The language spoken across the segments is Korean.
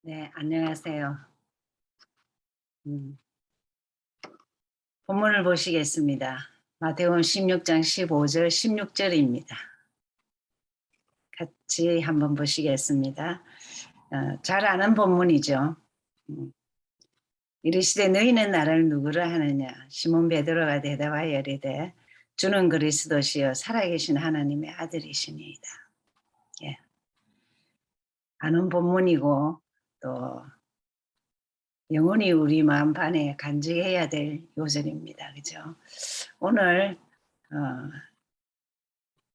네, 안녕하세요. 음, 본문을 보시겠습니다. 마태복음 16장 15절, 16절입니다. 같이 한번 보시겠습니다. 잘 아는 본문이죠. 이르시되 너희는 나를 누구라 하느냐? 시몬 베드로가 대답하여 이르되 주는 그리스도시요 살아계신 하나님의 아들이시니이다. 예, 아는 본문이고 또 영원히 우리 마음 반에 간직해야 될 요절입니다. 그죠? 오늘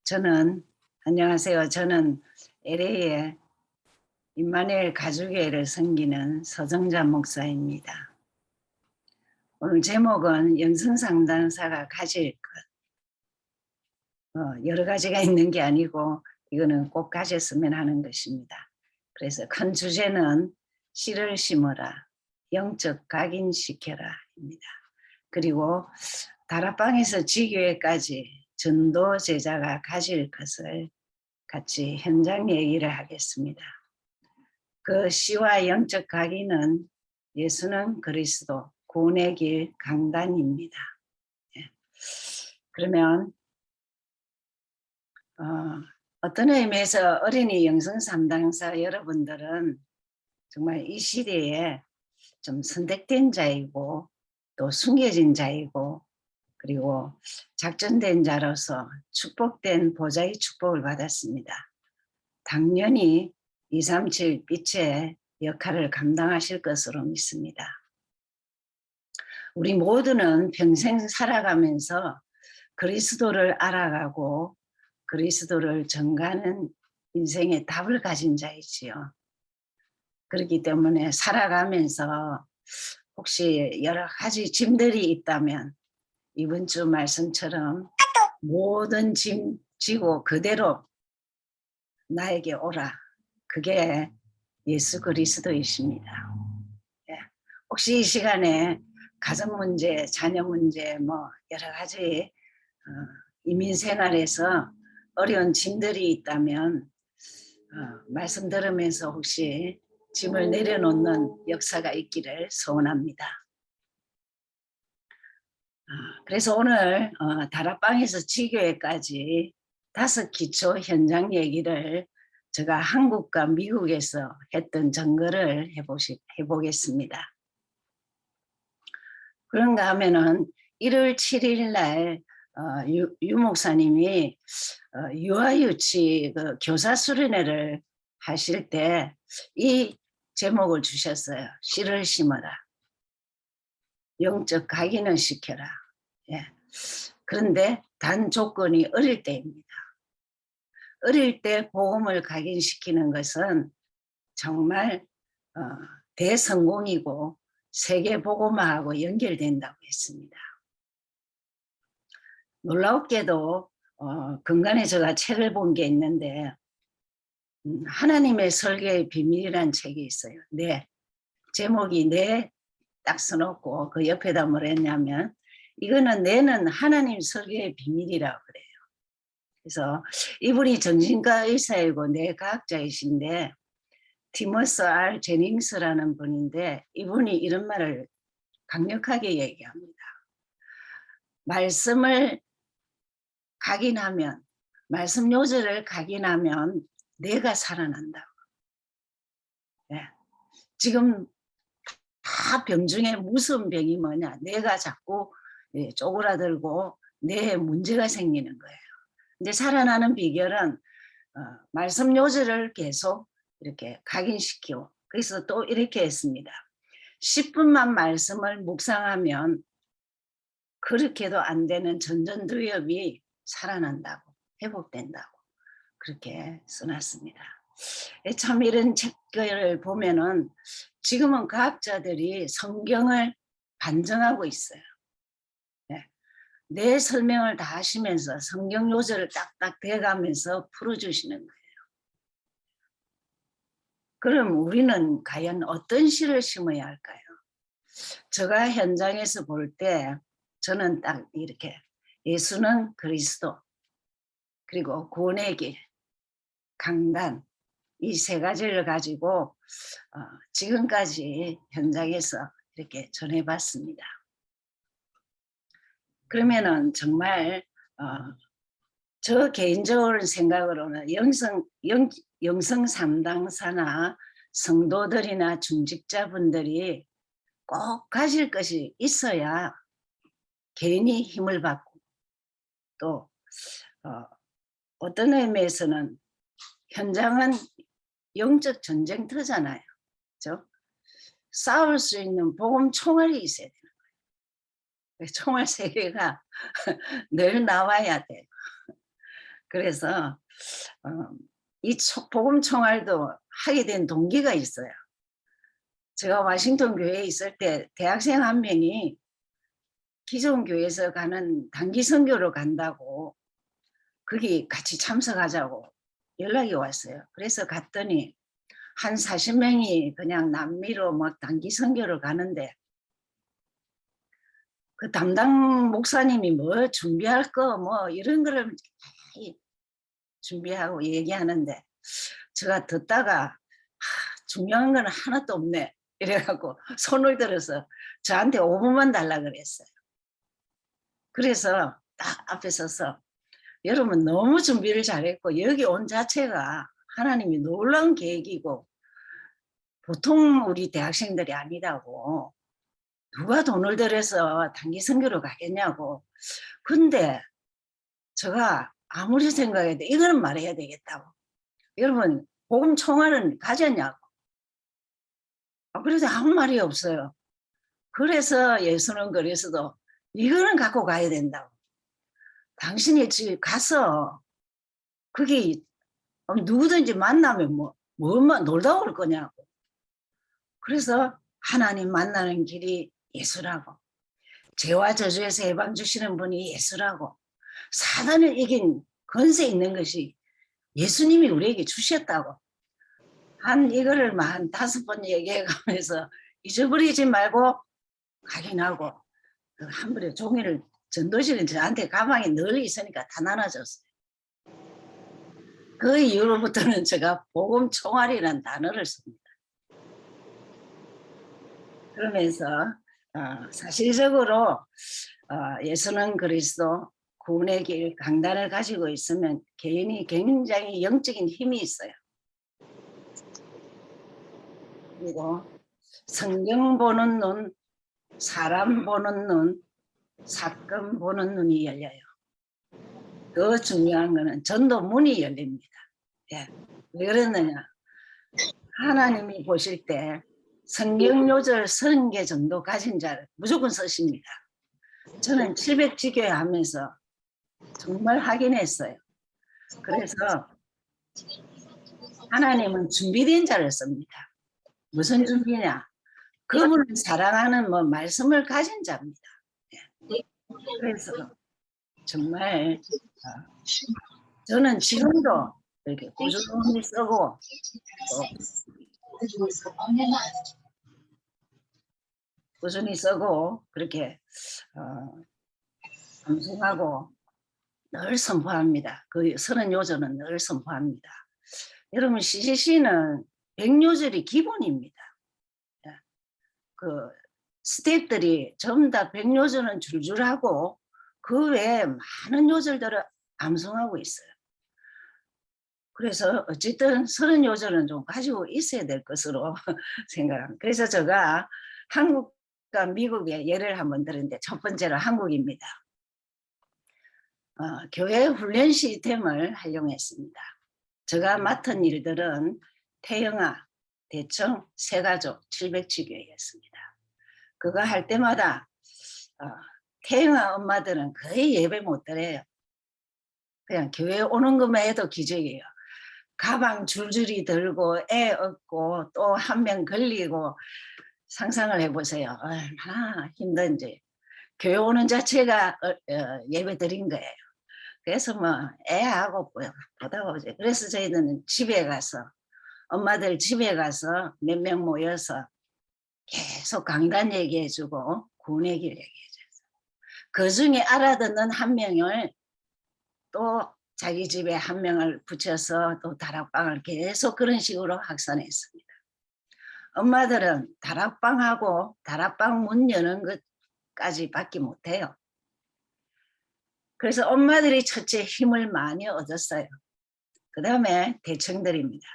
저는 안녕하세요. 저는 LA에 임마누엘 가족회를 섬기는 서정자 목사입니다. 오늘 제목은 영성상담사가 가질 것. 여러 가지가 있는 게 아니고 이거는 꼭 가졌으면 하는 것입니다. 그래서 큰 주제는 씨를 심어라, 영적 각인시켜라입니다. 그리고 다락방에서 지교회까지 전도 제자가 가질 것을 같이 현장 얘기를 하겠습니다. 그 씨와 영적 각인은 예수는 그리스도, 구원의 길 강단입니다. 예. 그러면 어떤 의미에서 어린이 영성 상담사 여러분들은 정말 이 시대에 좀 선택된 자이고 또 숨겨진 자이고 그리고 작전된 자로서 축복된 보좌의 축복을 받았습니다. 당연히 237 빛의 역할을 감당하실 것으로 믿습니다. 우리 모두는 평생 살아가면서 그리스도를 알아가고 그리스도를 전가하는 인생의 답을 가진 자이지요. 그렇기 때문에 살아가면서 혹시 여러 가지 짐들이 있다면 이번 주 말씀처럼 모든 짐 지고 그대로 나에게 오라. 그게 예수 그리스도이십니다. 예. 혹시 이 시간에 가정 문제, 자녀 문제, 뭐 여러 가지 이민 생활에서 어려운 짐들이 있다면 말씀 들으면서 혹시 짐을 내려놓는 역사가 있기를 소원합니다. 그래서 오늘 다락방에서 지교회까지 5기초 현장 얘기를 제가 한국과 미국에서 했던 증거를 해보겠습니다. 그런가 하면은 1월 7일 날 유 목사님이 유아유치 그 교사 수련회를 하실 때 이 제목을 주셨어요. 씨를 심어라. 영적 각인을 시켜라. 예. 그런데 단 조건이 어릴 때입니다. 어릴 때 복음을 각인시키는 것은 정말 대성공이고 세계 복음화하고 연결된다고 했습니다. 놀랍게도 근간에 제가 책을 본 게 있는데 하나님의 설계의 비밀이라는 책이 있어요. 네. 제목이 네 딱 써놓고 그 옆에다 뭘 했냐면 이거는 내는 하나님 설계의 비밀이라고 그래요. 그래서 이분이 정신과 의사이고 뇌과학자이신데 티머스 R 제닝스라는 분인데 이분이 이런 말을 강력하게 얘기합니다. 말씀을 각인하면 말씀 요절을 각인하면 뇌가 살아난다고. 네. 지금 다 병 중에 무서운 병이 뭐냐. 뇌가 자꾸 쪼그라들고 뇌에 문제가 생기는 거예요. 이제 살아나는 비결은 말씀 요절을 계속 이렇게 각인시키고 그래서 또 이렇게 했습니다. 10분만 말씀을 묵상하면 그렇게도 안 되는 전전두엽이 살아난다고 회복된다고 그렇게 써놨습니다. 참 이런 책을 보면은 지금은 과학자들이 성경을 반증하고 있어요. 네. 내 설명을 다 하시면서 성경 요절을 딱딱 대가면서 풀어주시는 거예요. 그럼 우리는 과연 어떤 씨를 심어야 할까요? 제가 현장에서 볼 때 저는 딱 이렇게 예수는 그리스도 그리고 구원의 길, 강단 이 세 가지를 가지고 지금까지 현장에서 이렇게 전해봤습니다. 그러면은 정말 저 개인적으로 생각으로는 영성 삼당사나 성도들이나 중직자분들이 꼭 가질 것이 있어야 개인이 힘을 받고 또 어떤 의미에서는 현장은 영적 전쟁터잖아요. 그렇죠? 싸울 수 있는 복음 총알이 있어야 되는 거예요. 총알 3개가 늘 나와야 돼요. 그래서 이 복음 총알도 하게 된 동기가 있어요. 제가 워싱턴 교회에 있을 때 대학생 한 명이 기존 교회에서 가는 단기 선교로 간다고 거기 같이 참석하자고 연락이 왔어요. 그래서 갔더니 한 40명이 그냥 남미로 뭐 단기 선교를 가는데 그 담당 목사님이 뭐 준비할 거 뭐 이런 거를 준비하고 얘기하는데 제가 듣다가 중요한 건 하나도 없네 이래갖고 손을 들어서 저한테 5분만 달라 그랬어요. 그래서 딱 앞에 서서 여러분 너무 준비를 잘했고 여기 온 자체가 하나님이 놀라운 계획이고 보통 우리 대학생들이 아니라고 누가 돈을 들여서 단기 선교로 가겠냐고. 근데 제가 아무리 생각해도 이거는 말해야 되겠다고. 여러분 복음 총알은 가졌냐고. 그래서 아무 말이 없어요. 그래서 예수는 그래서도 이거는 갖고 가야 된다고. 당신이 지금 가서 그게 누구든지 만나면 뭐만 놀다 올 거냐고. 그래서 하나님 만나는 길이 예수라고. 죄와 저주에서 해방 주시는 분이 예수라고. 사단을 이긴 권세 있는 것이 예수님이 우리에게 주셨다고. 이거를 한 5번 얘기해가면서 잊어버리지 말고 확인하고 한 번에 종이를 전도실은 저한테 가방에 늘 있으니까 다 나눠줬어요. 그 이후로부터는 제가 복음 총알이라는 단어를 씁니다. 그러면서 사실적으로 예수는 그리스도 구원의 길 강단을 가지고 있으면 개인이 굉장히 영적인 힘이 있어요. 그리고 성경 보는 눈, 사람 보는 눈, 사건 보는 눈이 열려요. 더 중요한 거는 전도 문이 열립니다. 예. 왜 그러느냐? 하나님이 보실 때 성경 요절 30개 정도 가진 자를 무조건 쓰십니다. 저는 700지교회 하면서 정말 확인했어요. 그래서 하나님은 준비된 자를 씁니다. 무슨 준비냐? 그분을 사랑하는 말씀을 가진 자입니다. 그래서 정말 저는 지금도 이렇게 꾸준히 쓰고 꾸준히 쓰고 그렇게 방송하고 늘 선포합니다. 그 30요절은 늘 선포합니다. 여러분 CCC는 100요절이 기본입니다. 그 스태프들이 전부 다 100요절은 줄줄 하고 그 외에 많은 요절들을 암송하고 있어요. 그래서 어쨌든 30요절은 좀 가지고 있어야 될 것으로 생각합니다. 그래서 제가 한국과 미국의 예를 한번 들었는데 첫 번째로 한국입니다. 교회 훈련 시스템을 활용했습니다. 제가 맡은 일들은 태영아, 대청, 세가족, 700지교였습니다. 그거 할 때마다 태영아 엄마들은 거의 예배 못 드려요. 그냥 교회 오는 것만 해도 기적이에요. 가방 줄줄이 들고 애 업고 또 한 명 걸리고 상상을 해보세요. 얼마나 힘든지. 교회 오는 자체가 예배 드린 거예요. 그래서 애하고 보다 보지. 그래서 저희들은 집에 가서 엄마들 집에 가서 몇 명 모여서 계속 강단 얘기해주고 구원의 길 얘기해줘서 그 중에 알아듣는 한 명을 또 자기 집에 한 명을 붙여서 또 다락방을 계속 그런 식으로 확산했습니다. 엄마들은 다락방하고 다락방 문 여는 것까지 밖에 못해요. 그래서 엄마들이 첫째 힘을 많이 얻었어요. 그 다음에 대청들입니다.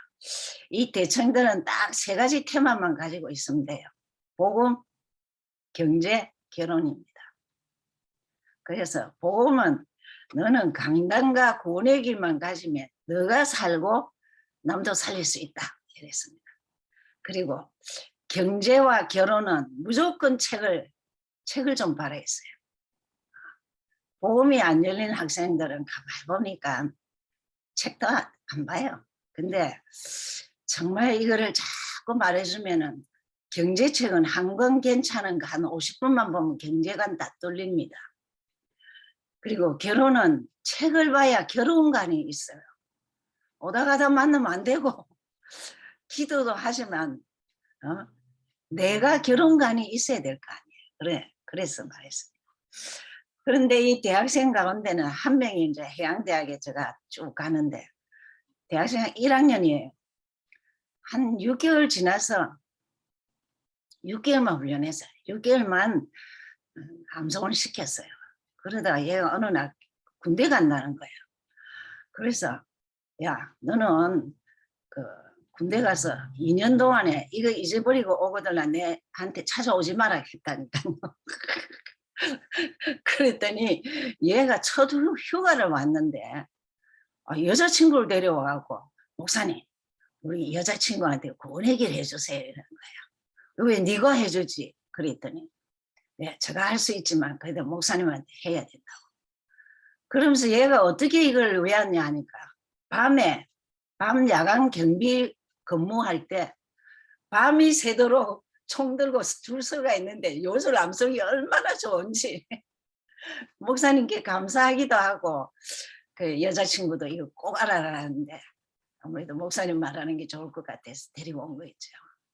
이 대청들은 딱 세 가지 테마만 가지고 있으면 돼요. 복음, 경제, 결혼입니다. 그래서 복음은 너는 강단과 구원의 길만 가지면 너가 살고 남도 살릴 수 있다 이랬습니다. 그리고 경제와 결혼은 무조건 책을 좀 바라했어요. 복음이 안 열린 학생들은 가만히 보니까 책도 안 봐요. 근데 정말 이거를 자꾸 말해주면은 경제책은 한 권 괜찮은 거 한 50분만 보면 경제관 다 뚫립니다. 그리고 결혼은 책을 봐야 결혼관이 있어요. 오다 가다 만나면 안 되고 기도도 하지만 내가 결혼관이 있어야 될 거 아니에요. 그래서 말했습니다. 그런데 이 대학생 가운데는 한 명이 이제 해양대학에 제가 쭉 가는데 대학생 1학년이에요. 한 6개월 지나서 6개월만 훈련했어요. 6개월만 암송을 시켰어요. 그러다가 얘가 어느 날 군대 간다는 거예요. 그래서 야 너는 그 군대 가서 2년 동안에 이거 잊어버리고 오거들라 내한테 찾아오지 마라 했다니까요. 그랬더니 얘가 첫 휴가를 왔는데 여자친구를 데려와갖고 목사님 우리 여자친구한테 구원해결 해주세요 이러는 거예요. 왜 네가 해주지? 그랬더니 네, 제가 할 수 있지만 그래도 목사님한테 해야 된다고. 그러면서 얘가 어떻게 이걸 외웠냐 하니까 밤 야간 경비 근무할 때 밤이 새도록 총 들고 줄 서가 있는데 요술 암송이 얼마나 좋은지 목사님께 감사하기도 하고 그 여자친구도 이거 꼭 알아라는데 아무래도 목사님 말하는 게 좋을 것 같아서 데리고 온 거였죠.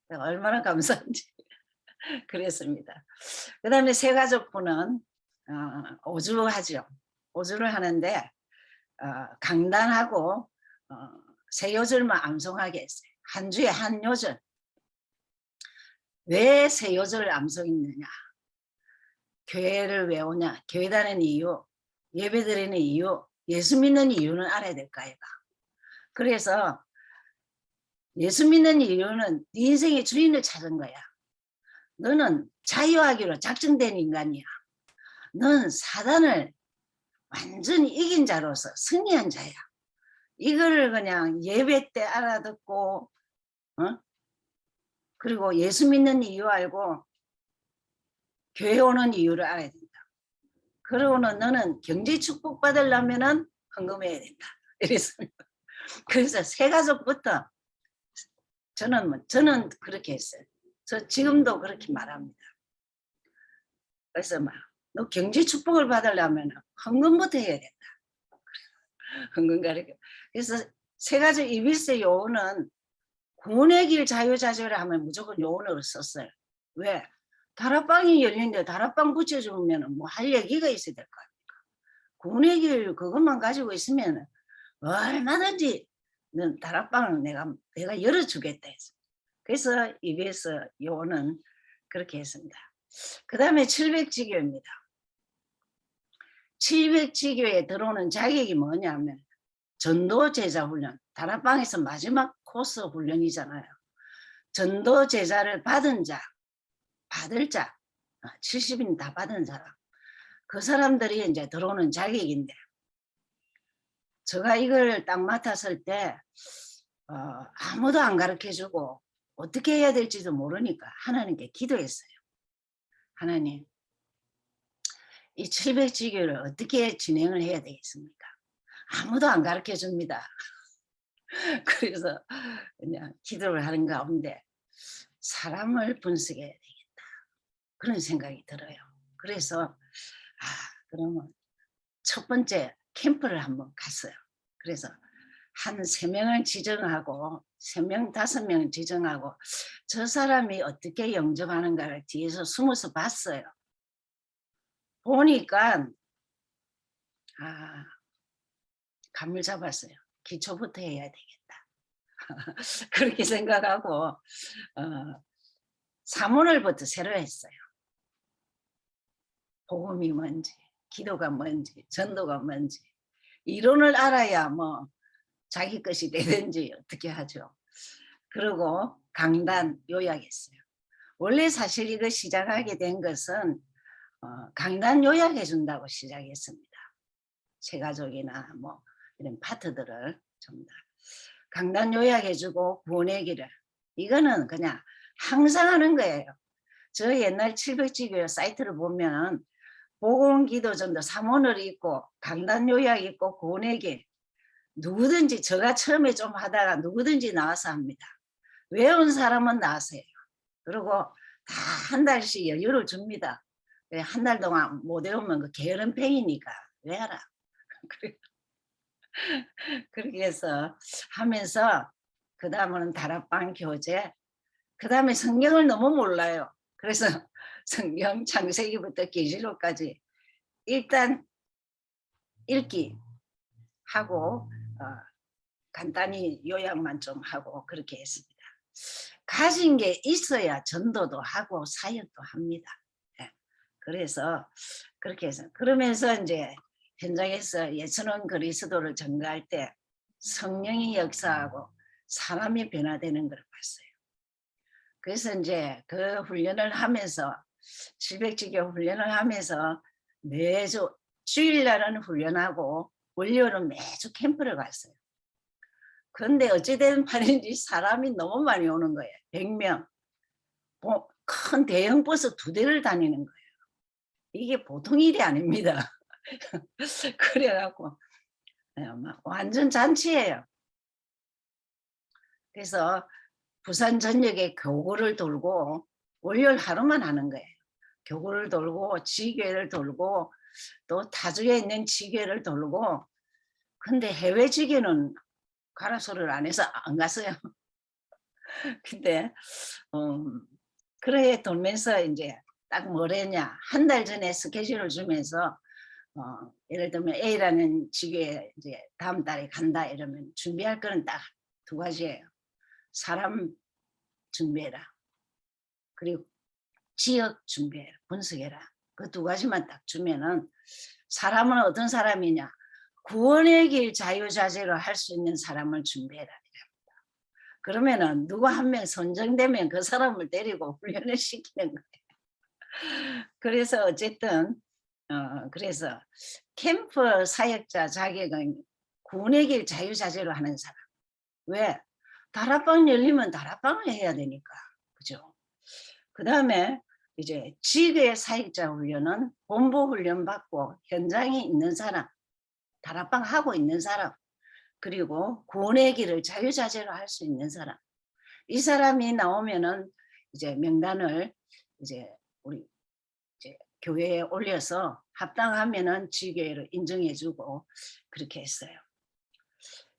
얼마나 감사한지 그랬습니다. 그 다음에 세가족부는 오주하죠. 오주를 하는데 강단하고 세 요절만 암송하게 했어요. 한 주에 한 요절. 왜 세 요절을 암송했느냐? 교회를 왜 오냐? 교회 다니는 이유, 예배 드리는 이유, 예수 믿는 이유는 알아야 될까 해봐. 그래서 예수 믿는 이유는 네 인생의 주인을 찾은 거야. 너는 자유하기로 작정된 인간이야. 넌 사단을 완전히 이긴 자로서 승리한 자야. 이거를 그냥 예배 때 알아듣고 그리고 예수 믿는 이유 알고 교회 오는 이유를 알아야 된다. 그러고는 너는 경제 축복 받으려면은 헌금해야 된다. 이랬습니다. 그래서 세가족부터 저는 그렇게 했어요. 저 지금도 그렇게 말합니다. 그래서 너 경제 축복을 받으려면 헌금부터 해야 된다. 헌금 가르쳐. 그래서 세가족 21세 요원은 구원의 길 자유자재를 하면 무조건 요원으로 썼어요. 왜? 다락방이 열리는데 다락방 붙여주면 뭐 할 얘기가 있어야 될 거 아닙니까? 구원의 길 그것만 가지고 있으면 얼마든지 넌 다락방을 내가 열어주겠다 했어. 그래서 EBS 요원은 그렇게 했습니다. 그 다음에 700지교입니다. 700지교에 들어오는 자격이 뭐냐면 전도제자 훈련, 다락방에서 마지막 코스 훈련이잖아요. 전도제자를 받을 자, 70인 다 받은 사람, 그 사람들이 이제 들어오는 자격인데, 제가 이걸 딱 맡았을 때 아무도 안 가르쳐주고 어떻게 해야 될지도 모르니까 하나님께 기도했어요. 하나님, 이 700지교를 어떻게 진행을 해야 되겠습니까? 아무도 안 가르쳐 줍니다. 그래서 그냥 기도를 하는 가운데 사람을 분석해야 되겠다. 그런 생각이 들어요. 그래서 그러면 첫 번째 캠프를 한번 갔어요. 그래서 한 3명을 지정하고 3명, 5명을 지정하고 저 사람이 어떻게 영접하는가를 뒤에서 숨어서 봤어요. 보니까 감을 잡았어요. 기초부터 해야 되겠다. 그렇게 생각하고 사문을부터 새로 했어요. 복음이 뭔지, 기도가 뭔지, 전도가 뭔지 이론을 알아야 뭐 자기 것이 되든지 어떻게 하죠. 그리고 강단 요약했어요. 원래 사실 이거 시작하게 된 것은 강단 요약해 준다고 시작했습니다. 세가족이나 뭐 이런 파트들을 전부 다 강단 요약해 주고 구원의 길을, 이거는 그냥 항상 하는 거예요. 저 옛날 700지교 사이트를 보면 복음 기도 전도 사문을 읽고 강단 요약 읽고 구원의 길, 누구든지 제가 처음에 좀 하다가 누구든지 나와서 합니다. 외운 사람은 나와서 해요. 그리고 다 한 달씩 여유를 줍니다. 한 달 동안 못 외우면 그 게으른 팽이니까 외워라. 그렇게 해서 하면서 그 다음은 다락방 교재, 그 다음에 성경을 너무 몰라요. 그래서 성경 창세기부터 계시록까지 일단 읽기 하고 간단히 요약만 좀 하고 그렇게 했습니다. 가진 게 있어야 전도도 하고 사역도 합니다. 네. 그래서 그렇게 해서 그러면서 이제 현장에서 예수는 그리스도를 전가할 때 성령이 역사하고 사람이 변화되는 걸 봤어요. 그래서 이제 그 훈련을 하면서 700지교 훈련을 하면서 매주 주일날은 훈련하고 월요일은 매주 캠프를 갔어요. 그런데 어찌된 말인지 사람이 너무 많이 오는 거예요. 100명. 큰 대형 버스 2대를 다니는 거예요. 이게 보통 일이 아닙니다. 그래갖고 완전 잔치예요. 그래서 부산 전역에 교구를 돌고 월요일 하루만 하는 거예요. 교구를 돌고 지교회를 돌고 또 타주에 있는 지교회를 돌고, 근데 해외 지교는 가라 소리를 안 해서 안 갔어요. 근데 그래 돌면서 이제 딱 뭐랬냐, 한 달 전에 스케줄을 주면서 예를 들면 A라는 지교에 이제 다음 달에 간다 이러면 준비할 거는 딱 2가지예요. 사람 준비해라. 그리고 지역 준비해라. 분석해라. 그 2가지만 딱 주면은 사람은 어떤 사람이냐. 구원의 길 자유자재로 할 수 있는 사람을 준비해라. 그러면은 누구 한 명 선정되면 그 사람을 데리고 훈련을 시키는 거예요. 그래서 어쨌든 그래서 캠프 사역자 자격은 구원의 길 자유자재로 하는 사람. 왜? 다락방 열리면 다락방을 해야 되니까. 그죠? 그 다음에 이제 지교의 사역자 훈련은 본부 훈련 받고 현장에 있는 사람, 다락방 하고 있는 사람, 그리고 구원의 길을 자유자재로 할 수 있는 사람. 이 사람이 나오면은 이제 명단을 이제 우리 이제 교회에 올려서 합당하면은 지교회를 인정해주고 그렇게 했어요.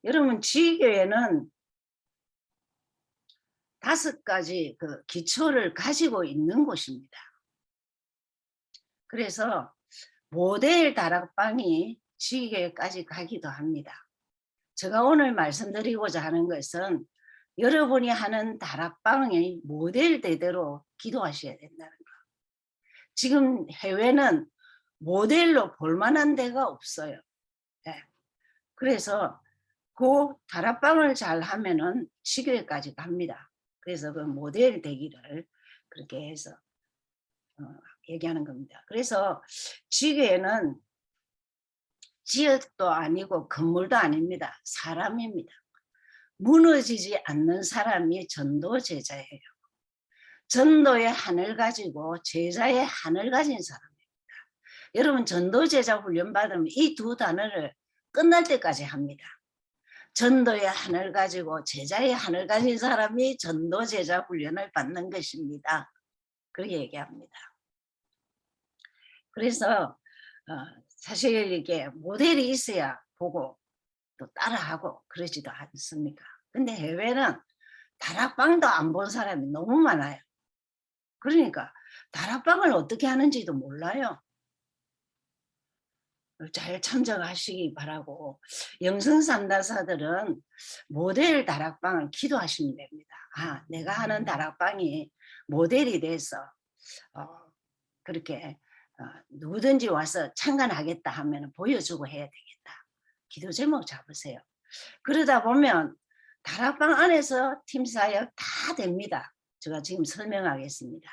여러분, 지교회는 5가지 그 기초를 가지고 있는 곳입니다. 그래서 모델 다락방이 지교회까지 가기도 합니다. 제가 오늘 말씀드리고자 하는 것은 여러분이 하는 다락방의 모델 대대로 기도하셔야 된다는 거. 지금 해외는 모델로 볼만한 데가 없어요. 네. 그래서 그 다락방을 잘 하면은 지교회까지 갑니다. 그래서 그 모델 되기를 그렇게 해서 얘기하는 겁니다. 그래서 지교회는 지역도 아니고 건물도 아닙니다. 사람입니다. 무너지지 않는 사람이 전도 제자예요. 전도의 한을 가지고 제자의 한을 가진 사람입니다. 여러분, 전도 제자 훈련 받으면 이 2 단어를 끝날 때까지 합니다. 전도의 한을 가지고 제자의 한을 가진 사람이 전도 제자 훈련을 받는 것입니다. 그렇게 얘기합니다. 그래서 사실 이게 모델이 있어야 보고 또 따라하고 그러지도 않습니까? 근데 해외는 다락방도 안 본 사람이 너무 많아요. 그러니까 다락방을 어떻게 하는지도 몰라요. 잘 참석하시기 바라고, 영성삼다사들은 모델 다락방을 기도하시면 됩니다. 아, 내가 하는 다락방이 모델이 돼서 그렇게 누구든지 와서 참관하겠다 하면 보여주고 해야 되겠다. 기도 제목 잡으세요. 그러다 보면 다락방 안에서 팀 사역 다 됩니다. 제가 지금 설명하겠습니다.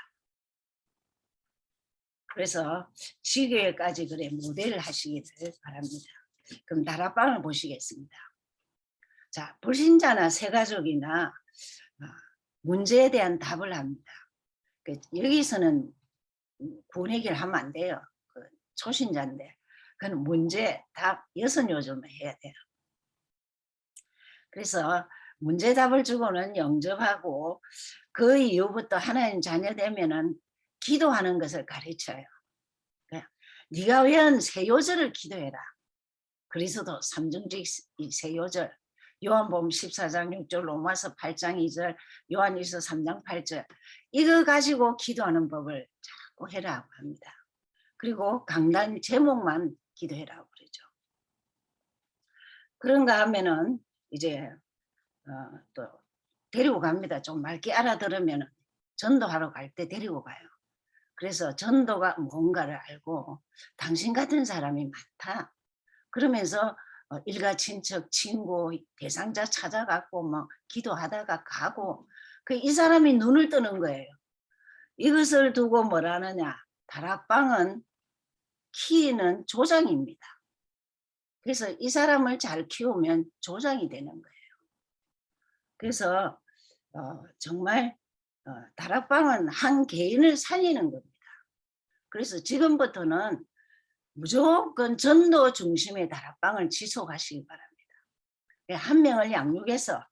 그래서 지교회까지 그래 모델을 하시기를 바랍니다. 그럼 다락방을 보시겠습니다. 자, 불신자나 새가족이나 문제에 대한 답을 합니다. 여기서는 구내기를 하면 안 돼요. 초신자인데 그건 문제, 답 6요즘을 해야 돼요. 그래서 문제 답을 주고는 영접하고 그 이후부터 하나님 자녀 되면은 기도하는 것을 가르쳐요. 네가 외운 세 요절을 기도해라. 그리스도 삼중직 세 요절, 요한복음 14장 6절, 로마서 8장 2절, 요한일서 3장 8절, 이거 가지고 기도하는 법을 자꾸 해라고 합니다. 그리고 강단 제목만 기도해라고 그러죠. 그런가 하면은 이제 또 데리고 갑니다. 좀 맑게 알아들으면 전도하러 갈 때 데리고 가요. 그래서 전도가 뭔가를 알고 당신 같은 사람이 많다. 그러면서 일가 친척 친구 대상자 찾아갖고 뭐 기도하다가 가고 이 사람이 눈을 뜨는 거예요. 이것을 두고 뭐라느냐, 다락방은 키는 조장입니다. 그래서 이 사람을 잘 키우면 조장이 되는 거예요. 그래서 정말 다락방은 한 개인을 살리는 겁니다. 그래서 지금부터는 무조건 전도 중심의 다락방을 지속하시기 바랍니다. 한 명을 양육해서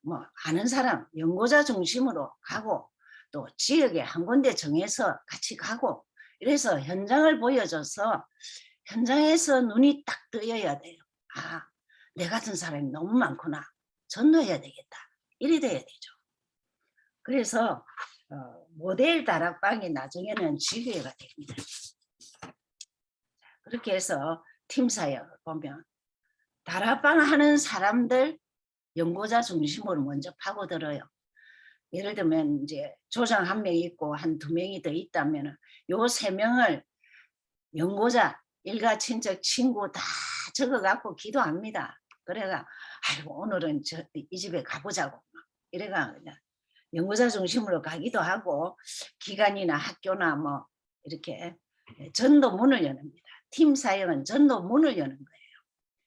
뭐 아는 사람, 연고자 중심으로 가고 또 지역에 한 군데 정해서 같이 가고 이래서 현장을 보여줘서 현장에서 눈이 딱 뜨여야 돼요. 아, 내 같은 사람이 너무 많구나. 전도해야 되겠다. 이래 돼야 되죠. 그래서 모델 다락방이 나중에는 지교회가 됩니다. 그렇게 해서 팀 사역을 보면 다락방 하는 사람들 연구자 중심으로 먼저 파고들어요. 예를 들면 이제 조장 한 명 있고 한 2명이 더 있다면 요 3명을 연구자, 일가 친척 친구 다 적어갖고 기도합니다. 그래가 아이고 오늘은 이 집에 가보자고 이래가 그냥 연구자 중심으로 가기도 하고 기관이나 학교나 뭐 이렇게 전도 문을 여는입니다. 팀 사역은 전도 문을 여는 거예요.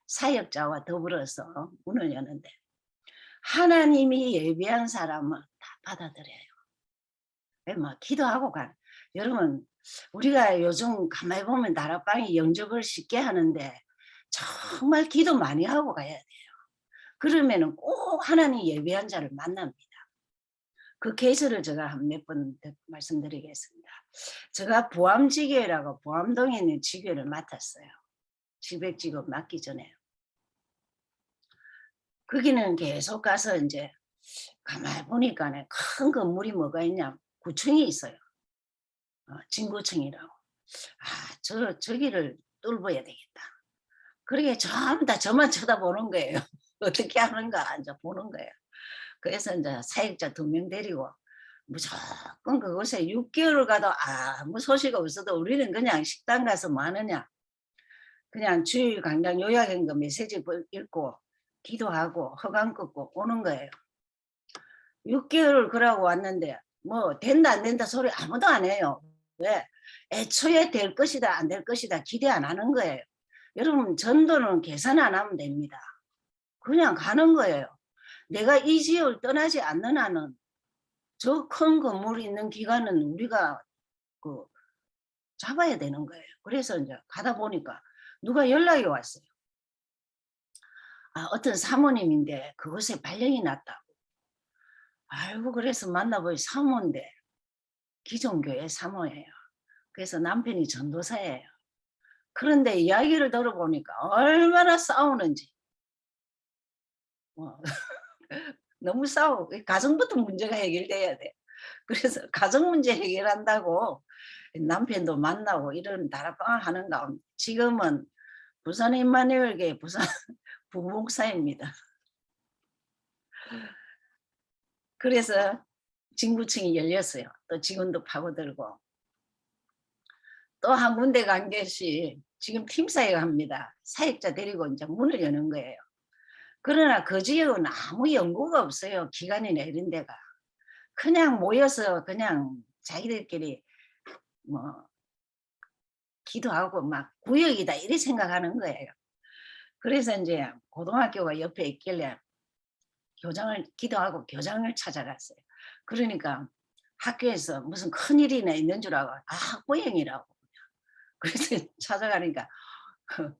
사역자와 더불어서 문을 여는데 하나님이 예비한 사람은 다 받아들여요. 뭐 기도하고 가. 여러분 우리가 요즘 가만히 보면 다락방이 영접을 쉽게 하는데 정말 기도 많이 하고 가야 돼요. 그러면은 꼭 하나님 예비한 자를 만납니다. 그 케이스를 제가 몇 번 말씀드리겠습니다. 제가 보암지교회라고 보암동에 있는 지교회를 맡았어요. 지백지교 맡기 전에. 거기는 계속 가서 이제 가만히 보니까 큰 건물이 뭐가 있냐, 구층이 있어요. 진구층이라고. 저기를 뚫어야 되겠다. 그러게 전부 다 저만 쳐다보는 거예요. 어떻게 하는가 이제 보는 거예요. 그래서 이제 사역자 2명 데리고 무조건 그곳에 6개월을 가도 아무 소식 없어도 우리는 그냥 식당 가서 뭐 하느냐. 그냥 주일 강당 요약한 거 메시지 읽고 기도하고 허강 긋고 오는 거예요. 6개월을 그러고 왔는데 뭐 된다 안 된다 소리 아무도 안 해요. 왜? 애초에 될 것이다 안 될 것이다 기대 안 하는 거예요. 여러분 전도는 계산 안 하면 됩니다. 그냥 가는 거예요. 내가 이 지역을 떠나지 않는 한은 저 큰 건물이 있는 기간은 우리가 잡아야 되는 거예요. 그래서 이제 가다 보니까 누가 연락이 왔어요. 어떤 사모님인데 그곳에 발령이 났다고. 아이고 그래서 만나보니 사모인데 기존교회 사모예요. 그래서 남편이 전도사예요. 그런데 이야기를 들어보니까 얼마나 싸우는지. 너무 싸우고 가정부터 문제가 해결돼야 돼. 그래서 가정 문제 해결한다고 남편도 만나고 이런 다락방을 하는 가운데 지금은 부산 임마누엘교회 부산 부목사입니다. 그래서 진구층이 열렸어요. 또 직원도 파고들고 또 한 군데 간 것이 지금 팀사역을 합니다. 사역자 데리고 이제 문을 여는 거예요. 그러나 그 지역은 아무 연구가 없어요. 기관이나 이런 데가. 그냥 모여서 그냥 자기들끼리 뭐 기도하고 막 구역이다 이렇게 생각하는 거예요. 그래서 이제 고등학교가 옆에 있길래 교장을 기도하고 교장을 찾아갔어요. 그러니까 학교에서 무슨 큰일이나 있는 줄 알고 학부형이라고. 그래서 찾아가니까 그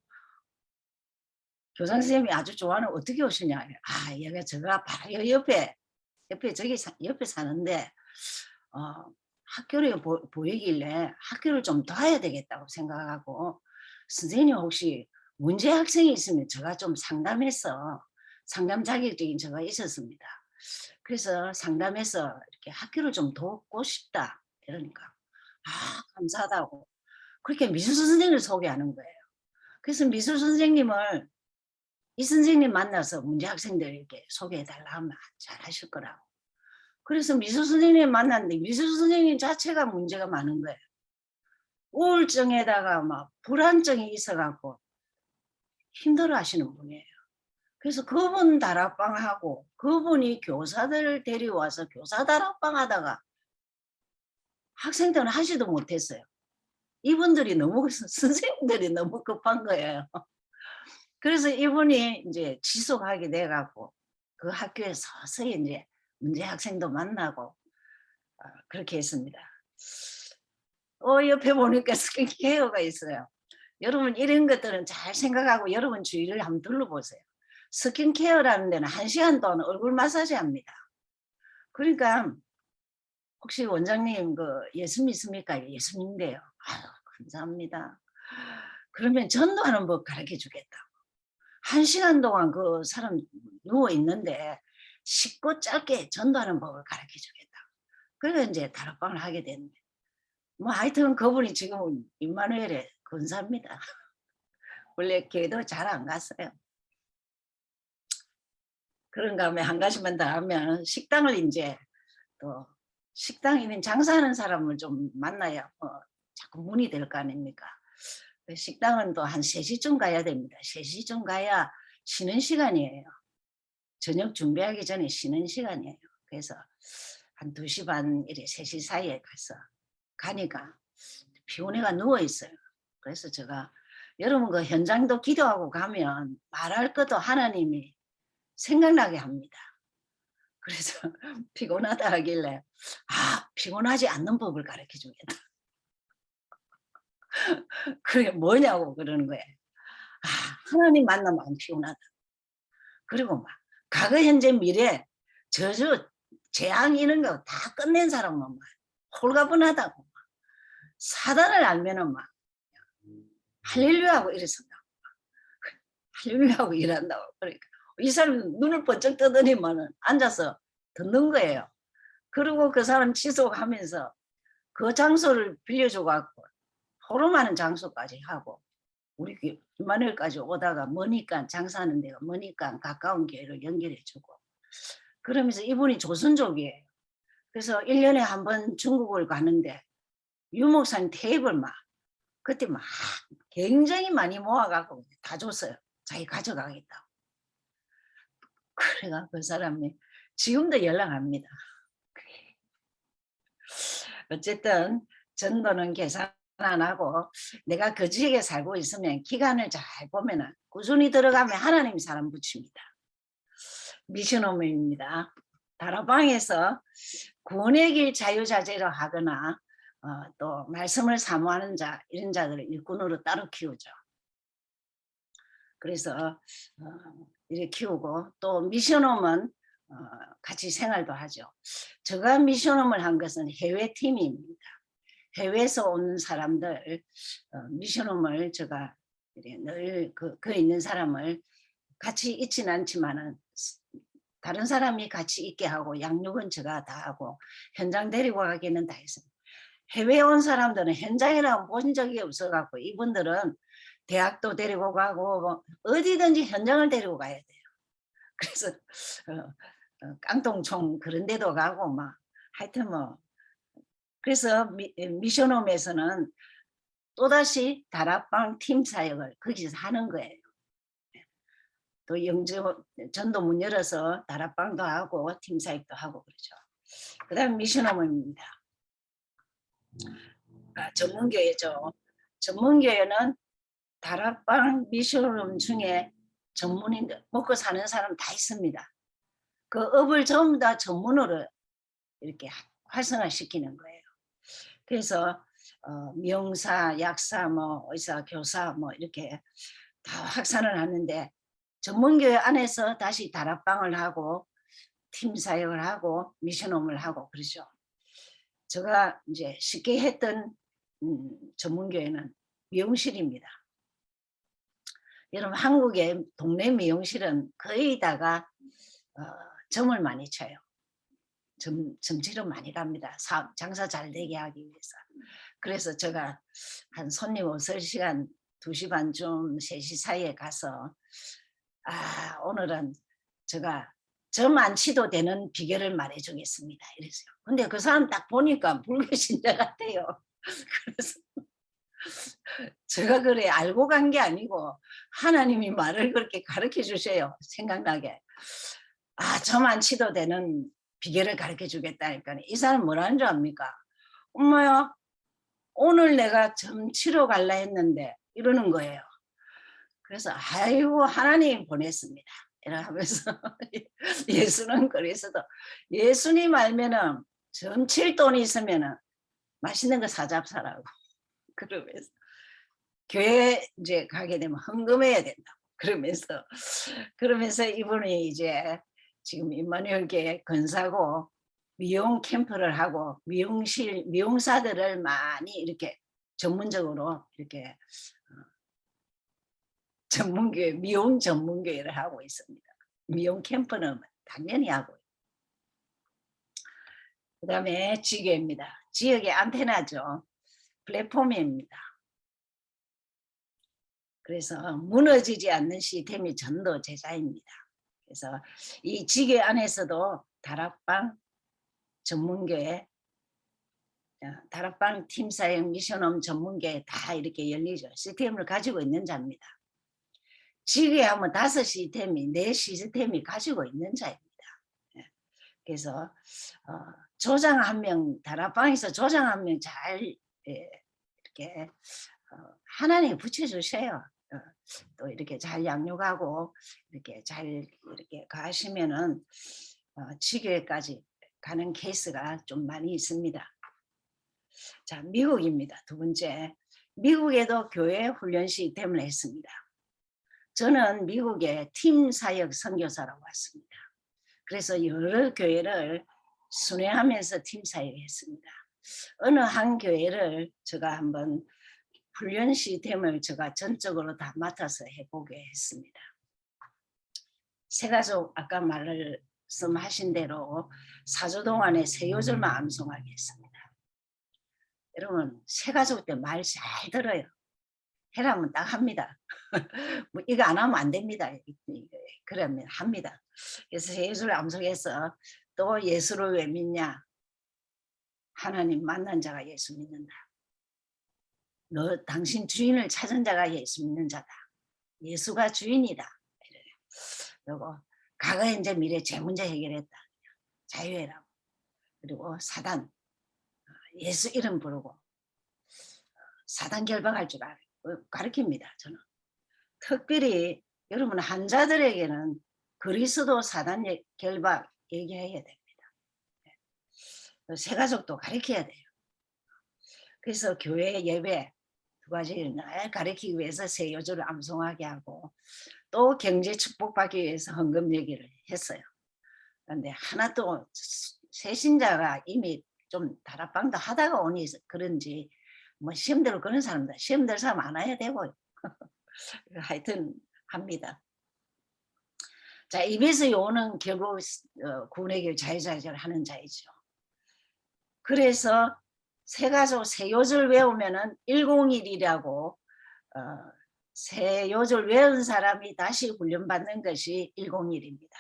교장 선생님이 아주 좋아하는 어떻게 오시냐. 얘가 제가 바로 옆에 저기 옆에 사는데 학교를 보이길래 학교를 좀 도와야 되겠다고 생각하고 선생님 혹시 문제 학생이 있으면 제가 좀 상담해서 상담 자격증이 제가 있었습니다. 그래서 상담해서 이렇게 학교를 좀 돕고 싶다 이러니까 감사하다고 그렇게 미술 선생님을 소개하는 거예요. 그래서 미술 선생님을 이 선생님 만나서 문제 학생들 이렇게 소개해 달라 하면 잘 하실 거라고. 그래서 미술 선생님 만났는데 미술 선생님 자체가 문제가 많은 거예요. 우울증에다가 막 불안증이 있어갖고 힘들어 하시는 분이에요. 그래서 그분 다락방하고 그분이 교사들 데려와서 교사 다락방 하다가 학생들은 하지도 못했어요. 이분들이 너무 선생님들이 너무 급한 거예요. 그래서 이분이 이제 지속하게 돼갖고 그 학교에 서서히 이제 문제 학생도 만나고 그렇게 했습니다. 옆에 보니까 스킨케어가 있어요. 여러분 이런 것들은 잘 생각하고 여러분 주위를 한번 둘러보세요. 스킨케어라는 데는 1시간 동안 얼굴 마사지 합니다. 그러니까 혹시 원장님 그 예수 믿습니까? 예수 믿는데요. 감사합니다. 그러면 전도하는 법 가르쳐 주겠다고. 1시간 동안 그 사람 누워 있는데 쉽고 짧게 전도하는 법을 가르쳐 주겠다고. 그래서 이제 다락방을 하게 됐는데 하여튼 그분이 지금은 임마누엘의 권사입니다. 원래 걔도 잘 안 갔어요. 그런가 하면 한 가지만 더 하면 식당을 이제 또 식당이면 장사하는 사람을 좀 만나야 자꾸 문이 될 거 아닙니까? 식당은 또 한 3시쯤 가야 됩니다. 3시쯤 가야 쉬는 시간이에요. 저녁 준비하기 전에 쉬는 시간이에요. 그래서 한 2시 반 이래 3시 사이에 가니까 피곤해가 누워 있어요. 그래서 제가 여러분 그 현장도 기도하고 가면 말할 것도 하나님이 생각나게 합니다. 그래서 피곤하다 하길래 피곤하지 않는 법을 가르쳐 주겠다. 그게 뭐냐고 그러는 거예요. 하나님 만나면 안 피곤하다. 그리고 막 과거 현재 미래 저주 재앙 이런 거 다 끝낸 사람은 막 홀가분하다고 사단을 알면은 막 할렐루야하고 이랬었다고 할렐루야하고 일한다고. 그러니까 이 사람 눈을 번쩍 뜨더니만은 앉아서 듣는 거예요. 그리고 그 사람 지속하면서 그 장소를 빌려줘 갖고 호름하는 장소까지 하고 우리 임마누엘까지 오다가 머니까 장사하는 데가 머니까 가까운 교회를 연결해 주고 그러면서 이분이 조선족이에요. 그래서 1년에 한 번 중국을 가는데 유목사님 테이블 그때 굉장히 많이 모아갖고 다 줬어요. 자기 가져가겠다고. 그래가 그 사람이 지금도 연락합니다. 어쨌든 전도는 계산 안 하고 내가 그 지역에 살고 있으면 기간을 잘 보면은 꾸준히 들어가면 하나님이 사람 붙입니다. 미션홈입니다. 다락방에서 구원의 길 자유자재로 하거나 또 말씀을 사모하는 자 이런 자들을 일꾼으로 따로 키우죠. 그래서 이렇게 키우고 또 미션홈은 같이 생활도 하죠. 제가 미션홈을 한 것은 해외 팀입니다. 해외에서 온 사람들 미션홈을 제가 늘 그 있는 사람을 같이 있지는 않지만은 다른 사람이 같이 있게 하고 양육은 제가 다 하고 현장 데리고 가기는 다 했습니다. 해외에 온 사람들은 현장이라고 본 적이 없어갖고 이분들은 대학도 데리고 가고 뭐 어디든지 현장을 데리고 가야 돼요. 그래서 깡통총 그런 데도 가고 막 하여튼 뭐 그래서 미션홈에서는 또다시 다락방 팀 사역을 거기서 하는 거예요. 또 영주 전도 문 열어서 다락방도 하고 팀 사역도 하고 그러죠. 그다음 미션홈입니다. 전문교회죠. 전문교회는 다락방 미션홈 중에 전문인들 먹고 사는 사람 다 있습니다. 그 업을 전부 다 전문으로 이렇게 활성화시키는 거예요. 그래서 미용사, 약사, 뭐 의사, 교사 뭐 이렇게 다 확산을 하는데 전문교회 안에서 다시 다락방을 하고 팀 사역을 하고 미션홈을 하고 그러죠. 제가 이제 쉽게 했던 전문교회는 미용실입니다. 여러분 한국의 동네 미용실은 거의 다가 점을 많이 쳐요. 점치러 많이 갑니다. 장사 잘 되게 하기 위해서. 그래서 제가 한 손님 오실 시간 2시 반쯤 3시 사이에 가서 오늘은 제가 점 안 치도 되는 비결을 말해주겠습니다. 이랬어요. 근데 그 사람 딱 보니까 불교신자 같아요. 그래서 제가 그래 알고 간 게 아니고 하나님이 말을 그렇게 가르쳐 주셔요. 생각나게. 점 안 치도 되는 비결을 가르쳐 주겠다니까 이 사람 뭐라는 줄 압니까? 엄마야 오늘 내가 점 치러 갈라 했는데 이러는 거예요. 그래서 아이고 하나님 보냈습니다. 이러면서 예수는 그래서도 예수님 알면은 점 칠 돈이 있으면은 맛있는 거 사잡사라고 그러면서 교회 이제 가게 되면 헌금해야 된다. 그러면서 이분이 이제 지금 임마누엘교회 건사고 미용 캠프를 하고 미용사들을 많이 이렇게 전문적으로 이렇게 전문교회 미용 전문교회를 하고 있습니다. 미용 캠프는 당연히 하고. 그다음에 지교입니다. 지역의 안테나죠. 플랫폼입니다. 그래서 무너지지 않는 시스템이 전도 제자입니다. 그래서 이 지교 안에서도 다락방 전문교회, 다락방 팀사역 미션홈 전문교회 다 이렇게 열리죠. 시스템을 가지고 있는 자입니다. 지교에 하면 5 시스템이 4 시스템이 가지고 있는 자입니다. 그래서 조장 1명 다락방에서 조장 1명 잘 이렇게 하나님 붙여주세요. 또 이렇게 잘 양육하고 이렇게 잘 이렇게 가시면은 지교회까지 가는 케이스가 좀 많이 있습니다. 자, 미국입니다. 2번째, 미국에도 교회 훈련 시스템을 했습니다. 저는 미국에 팀 사역 선교사라고 왔습니다. 그래서 여러 교회를 순회하면서 팀 사역했습니다. 어느 한 교회를 제가 한번 훈련 시스템을 제가 전적으로 다 맡아서 해보게 했습니다. 새가족 아까 말씀하신 대로 4주 동안에 3요절만 암송하게 했습니다. 여러분 새가족 때 말 잘 들어요. 해라면 딱 합니다. 뭐 이거 안 하면 안 됩니다. 그러면 합니다. 그래서 3요절 암송해서 또 예수를 왜 믿냐? 하나님 만난 자가 예수 믿는다. 너 당신 주인을 찾은 자가 예수 믿는 자다. 예수가 주인이다. 그리고 과거 현재 미래 제 문제 해결했다. 자유해라고. 그리고 사단 예수 이름 부르고 사단 결박할 줄 가르칩니다. 저는 특별히 여러분 환자들에게는 그리스도 사단 결박 얘기해야 됩니다. 새가족도 가르쳐야 돼요. 그래서 교회 예배 2가지를 늘 가르치기 위해서 3요절을 암송하게 하고 또 경제 축복받기 위해서 헌금 얘기를 했어요. 그런데 하나 또 새신자가 이미 좀 다락방도 하다가 오니 그런지 뭐 시험대로 그런 사람들 시험될 사람 안 와야 되고 하여튼 합니다. 자, 입에서 요는 결국 구원의 자유자재를 하는 자이죠. 그래서 새가족 3요절 외우면은 101이라고 새 요절 외운 사람이 다시 훈련받는 것이 101입니다.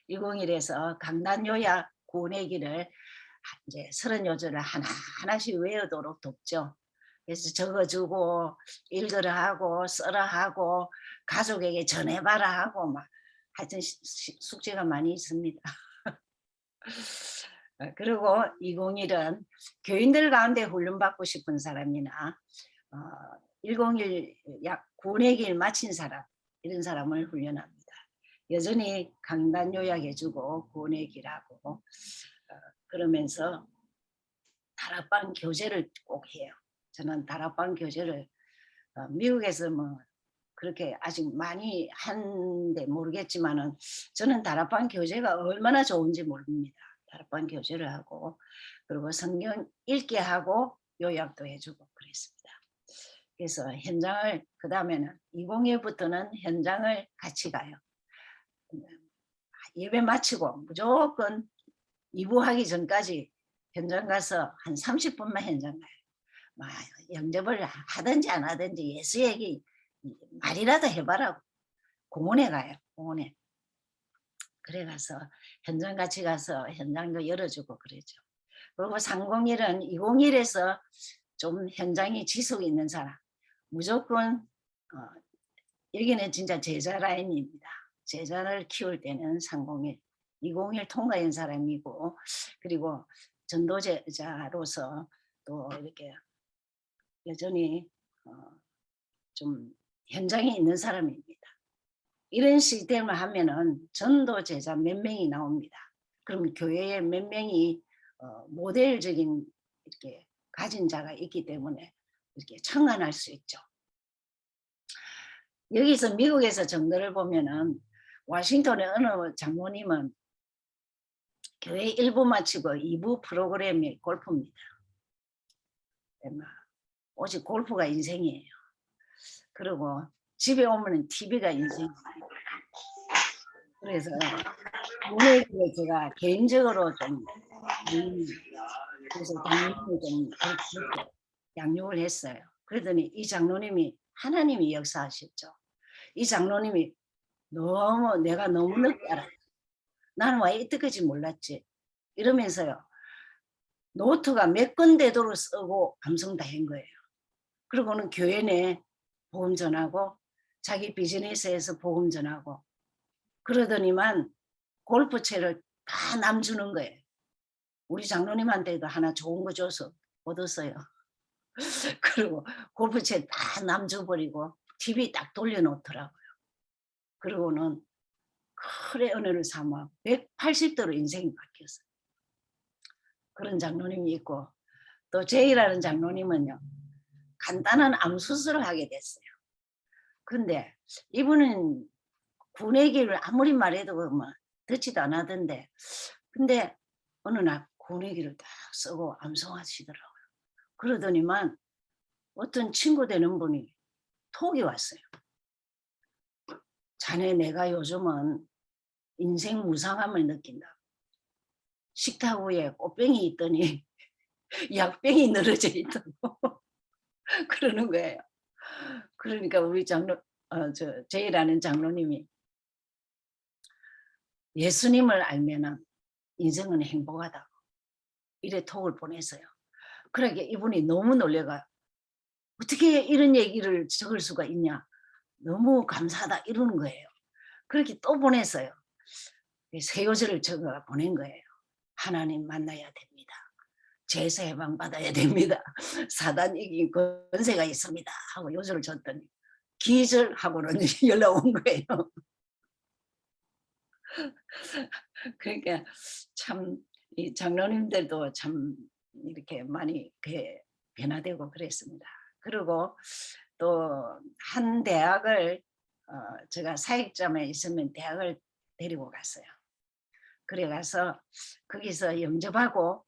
101에서 강단요약 구내기를 이제 30요절을 하나하나씩 외우도록 돕죠. 그래서 적어주고 읽으라 하고 써라 하고 가족에게 전해봐라 하고 막 하여튼 숙제가 많이 있습니다. 그리고 201은 교인들 가운데 훈련받고 싶은 사람이나 101 구내기를 마친 사람, 이런 사람을 훈련합니다. 여전히 강단 요약해주고 구내기라고 그러면서 다락방 교제를 꼭 해요. 저는 다락방 교제를 미국에서 뭐 그렇게 아직 많이 한데 모르겠지만은 저는 다락방 교제가 얼마나 좋은지 모릅니다. 다락방 교제를 하고 그리고 성경 읽게 하고 요약도 해주고 그랬습니다. 그래서 현장을 그 다음에는 201부터는 현장을 같이 가요. 예배 마치고 무조건 2부 하기 전까지 현장 가서 한 30분만 현장 가요. 막 영접을 하든지 안 하든지 예수 얘기 말이라도 해봐라고. 공원에 가요. 공원에. 그래 가서 현장 같이 가서 현장도 열어주고 그러죠. 그리고 301은 201에서 좀 현장이 지속 있는 사람. 무조건 여기는 진짜 제자 라인입니다. 제자를 키울 때는 301, 201 통과한 사람이고 그리고 전도제자로서 또 이렇게 여전히 좀 현장에 있는 사람입니다. 이런 시스템을 하면은 전도제자 몇 명이 나옵니다. 그럼 교회에 몇 명이 모델적인 이렇게 가진 자가 있기 때문에 이렇게 청안할 수 있죠. 여기서 미국에서 정도를 보면은 워싱턴의 어느 장모님은 교회 1부 마치고 2부 프로그램이 골프입니다. 오직 골프가 인생이에요. 그리고 집에 오면 TV가 인생이에요. 그래서 오늘 제가 개인적으로 좀 그래서 장로님을 좀 그렇게 양육을 했어요. 그러더니 이 장로님이 하나님이 역사하셨죠. 이 장로님이 내가 너무 늦게 알았다. 나는 왜 이때까지 몰랐지. 이러면서요. 노트가 몇 건 되도록 쓰고 감성 다 한 거예요. 그리고는 교회 내 복음 전하고 자기 비즈니스에서 복음 전하고 그러더니만 골프채를 다 남주는 거예요. 우리 장로님한테도 하나 좋은 거 줘서 얻었어요. 그리고 골프채 다 남줘버리고 TV 딱 돌려놓더라고요. 그리고는 큰 은혜를 삼아 180도로 인생이 바뀌었어요. 그런 장로님이 있고 또 제이라는 장로님은요. 간단한 암 수술을 하게 됐어요. 근데 이분은 구내기를 아무리 말해도 뭐 듣지도 않았던데 근데 어느 날 구내기를 딱 쓰고 암송하시더라고요. 그러더니만 어떤 친구 되는 분이 톡이 왔어요. 자네 내가 요즘은 인생 무상함을 느낀다. 식탁 위에 꽃병이 있더니 약병이 늘어져 있다고 그러는 거예요. 그러니까 우리 제이라는 장로님이 예수님을 알면은 인생은 행복하다고 이래 톡을 보냈어요. 그러니까 이분이 너무 놀래가 어떻게 이런 얘기를 적을 수가 있냐. 너무 감사하다 이러는 거예요. 그렇게 또 보냈어요. 새 요절을 적어 보낸 거예요. 하나님 만나야 됩니다. 죄에서 해방 받아야 됩니다. 사단 이긴 권세가 있습니다. 하고 요절을 줬더니 기절하고는 연락 온 거예요. 그러니까 참 이 장로님들도 참 이렇게 많이 변화되고 그랬습니다. 그리고 또 한 대학을 제가 사역점에 있으면 대학을 데리고 갔어요. 그래 가서 거기서 영접하고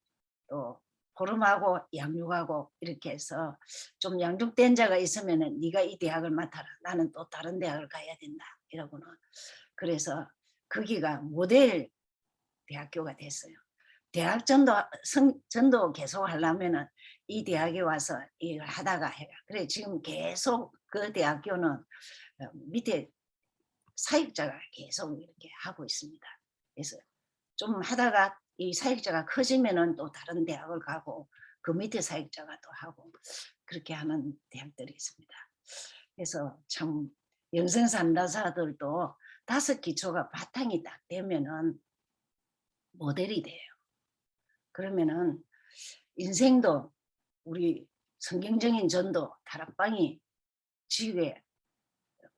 또 보름하고 양육하고 이렇게 해서 좀 양육된 자가 있으면은 네가 이 대학을 맡아라. 나는 또 다른 대학을 가야 된다. 이러고는 그래서 거기가 모델 대학교가 됐어요. 대학 전도 계속 하려면은 이 대학에 와서 이걸 하다가 해라. 그래 지금 계속 그 대학교는 밑에 사역자가 계속 이렇게 하고 있습니다. 그래서 좀 하다가 이 사역자가 커지면은 또 다른 대학을 가고 그 밑에 사역자가 또 하고 그렇게 하는 대학들이 있습니다. 그래서 참 영성 삼다사들도 5기초가 바탕이 딱 되면은 모델이 돼요. 그러면은 인생도 우리 성경적인 전도 다락방이 지교에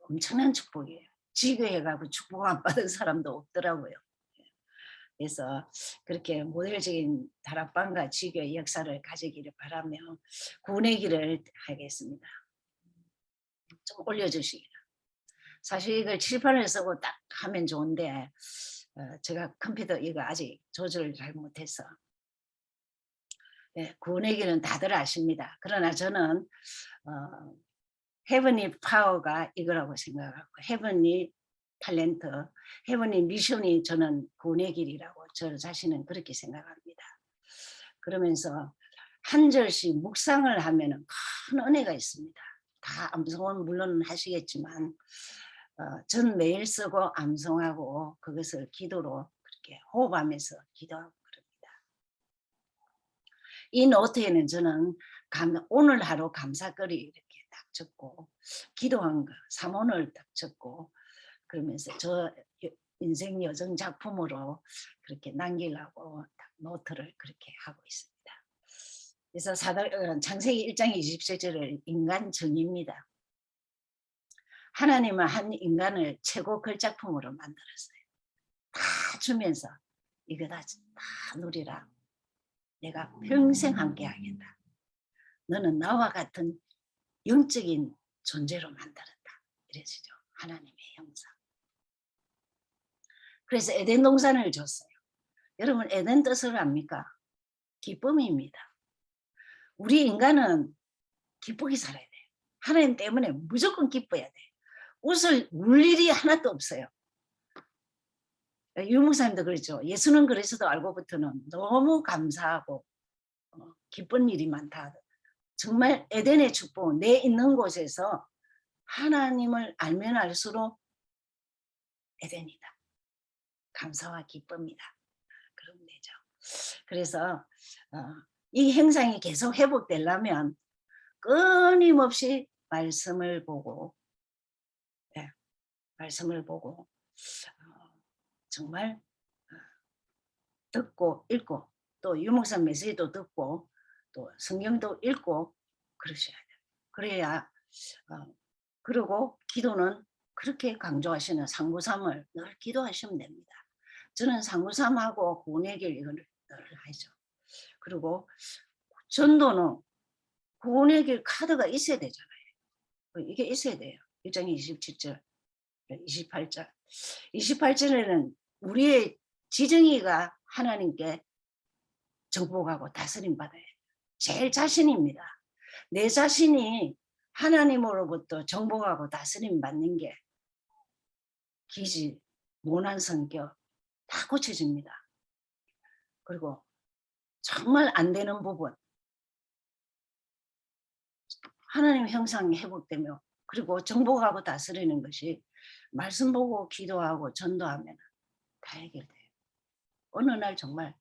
엄청난 축복이에요. 지교해가고 축복 안 받은 사람도 없더라고요. 그래서 그렇게 모델적인 다락방과 지교의 역사를 가지기를 바라며 구원의 길을 하겠습니다. 좀 올려주시기를. 사실 이걸 칠판을 쓰고 딱 하면 좋은데 제가 컴퓨터 이거 아직 조절을 잘 못해서 구원의 길은 다들 아십니다. 그러나 저는 헤븐리 파워가 이거라고 생각하고 헤븐리 탤런트, 헤븐리 미션이 저는 구원의 길이라고 저 자신은 그렇게 생각합니다. 그러면서 한 절씩 묵상을 하면 큰 은혜가 있습니다. 다 암송은 물론 하시겠지만 전 매일 쓰고 암송하고 그것을 기도로 그렇게 호흡하면서 기도하고 그럽니다. 이 노트에는 저는 오늘 하루 감사거리 이렇게 딱 적고 기도한 거 사문을 딱 적고 그러면서 저 인생 여정 작품으로 그렇게 남기려고 딱 노트를 그렇게 하고 있습니다. 그래서 창세기 1장 27절을 인간 정의입니다. 하나님은 한 인간을 최고 걸작품으로 만들었어요. 다 주면서 이거 다 누리라. 내가 평생 함께 하겠다. 너는 나와 같은 영적인 존재로 만들었다. 이러시죠. 하나님의 형상. 그래서 에덴 동산을 줬어요. 여러분 에덴 뜻을 압니까? 기쁨입니다. 우리 인간은 기쁘게 살아야 돼요. 하나님 때문에 무조건 기뻐야 돼요. 울 일이 하나도 없어요. 유목사님도 그렇죠. 예수는 그래서도 알고부터는 너무 감사하고 기쁜 일이 많다. 정말 에덴의 축복, 내 있는 곳에서 하나님을 알면 알수록 에덴이다. 감사와 기쁨이다. 그런 데죠. 그래서 이 행상이 계속 회복되려면 끊임없이 말씀을 보고 말씀을 보고 정말 듣고 읽고 또 유목사 메시지도 듣고 또 성경도 읽고 그러셔야 돼요. 그래야 그리고 기도는 그렇게 강조하시는 상구삼을 늘 기도하시면 됩니다. 저는 상구삼하고 구원의 길 이걸 늘 하죠. 그리고 전도는 구원의 길 카드가 있어야 되잖아요. 이게 있어야 돼요. 1장 27절, 28절. 28절에는 우리의 지정이가 하나님께 정복하고 다스림 받아요. 제일 자신입니다. 내 자신이 하나님으로부터 정복하고 다스림 받는 게 기질, 모난 성격 다 고쳐집니다. 그리고 정말 안 되는 부분 하나님 형상이 회복되며 그리고 정복하고 다스리는 것이 말씀 보고 기도하고 전도하면 다 해결돼요. 어느 날 정말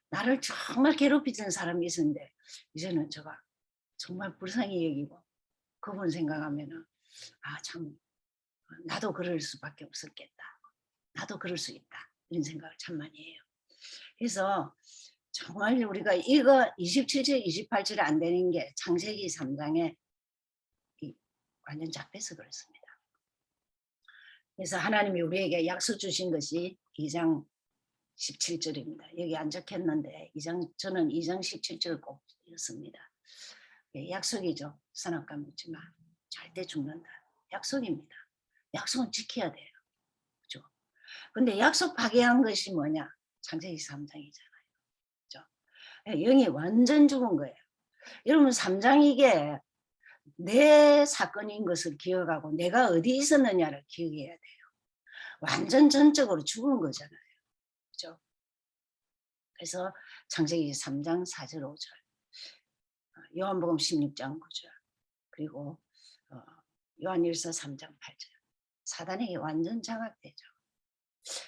나를 정말 괴롭히던 사람이 있었는데 이제는 제가 정말 불쌍히 여기고 그분 생각하면은 참 나도 그럴 수밖에 없었겠다. 나도 그럴 수 있다. 이런 생각을 참 많이 해요. 그래서 정말 우리가 이거 27절, 28절이 안 되는 게 창세기 3장에 완전 잡혀서 그렇습니다. 그래서 하나님이 우리에게 약속 주신 것이 2장 17절입니다. 여기 안 적혔는데 저는 2장 17절 꼭 읽었습니다. 약속이죠. 선악과 먹지 마. 절대 죽는다. 약속입니다. 약속은 지켜야 돼요. 그죠? 근데 약속 파괴한 것이 뭐냐? 창세기 3장이잖아요. 그죠? 영이 완전 죽은 거예요. 여러분 3장 이게 내 사건인 것을 기억하고 내가 어디 있었느냐를 기억해야 돼요. 완전 전적으로 죽은 거잖아요. 그죠? 그래서 창세기 3장 4절 5절 요한복음 16장 9절 그리고 요한일서 3장 8절. 사단에게 완전 장악되죠.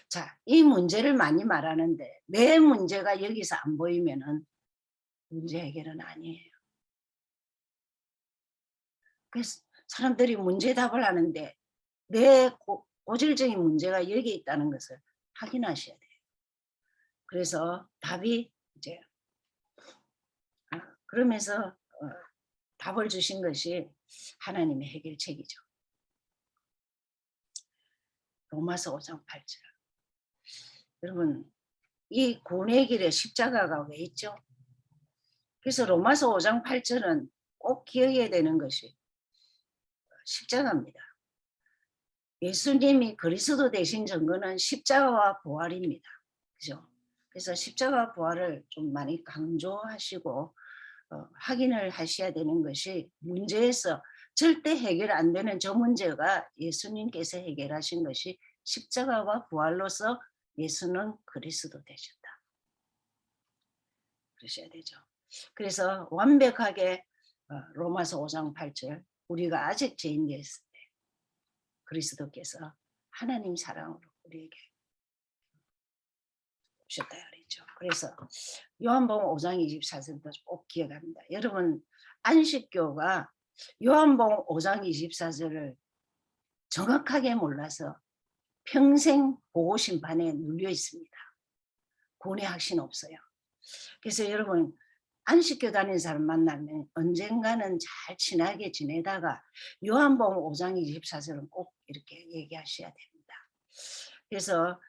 자, 이 문제를 많이 말하는데 내 문제가 여기서 안 보이면은 문제 해결은 아니에요. 그래서 사람들이 문제 답을 하는데 내 고질적인 문제가 여기 있다는 것을 확인하셔야 돼요. 그래서 답이 이제 그러면서 답을 주신 것이 하나님의 해결책이죠. 로마서 5장 8절. 여러분, 이 구원의 길에 십자가가 왜 있죠? 그래서 로마서 5장 8절은 꼭 기억해야 되는 것이 십자가입니다. 예수님이 그리스도 되신 증거는 십자가와 부활입니다. 그죠? 그래서 십자가와 부활을 좀 많이 강조하시고 확인을 하셔야 되는 것이 문제에서 절대 해결 안 되는 저 문제가 예수님께서 해결하신 것이 십자가와 부활로서 예수는 그리스도 되셨다. 그러셔야 되죠. 그래서 완벽하게 로마서 5장 8절 우리가 아직 죄인 되었을 때 그리스도께서 하나님 사랑으로 우리에게 오셨다 그랬죠. 그래서 요한복음 5장 24절도 꼭 기억합니다. 여러분 안식교가 요한복음 5장 24절을 정확하게 몰라서 평생 보고심판에 눌려 있습니다. 구원의 확신 없어요. 그래서 여러분 안식교 다니는 사람 만나면 언젠가는 잘 친하게 지내다가 요한복음 5장 24절은 꼭 이렇게 얘기하셔야 됩니다. 그래서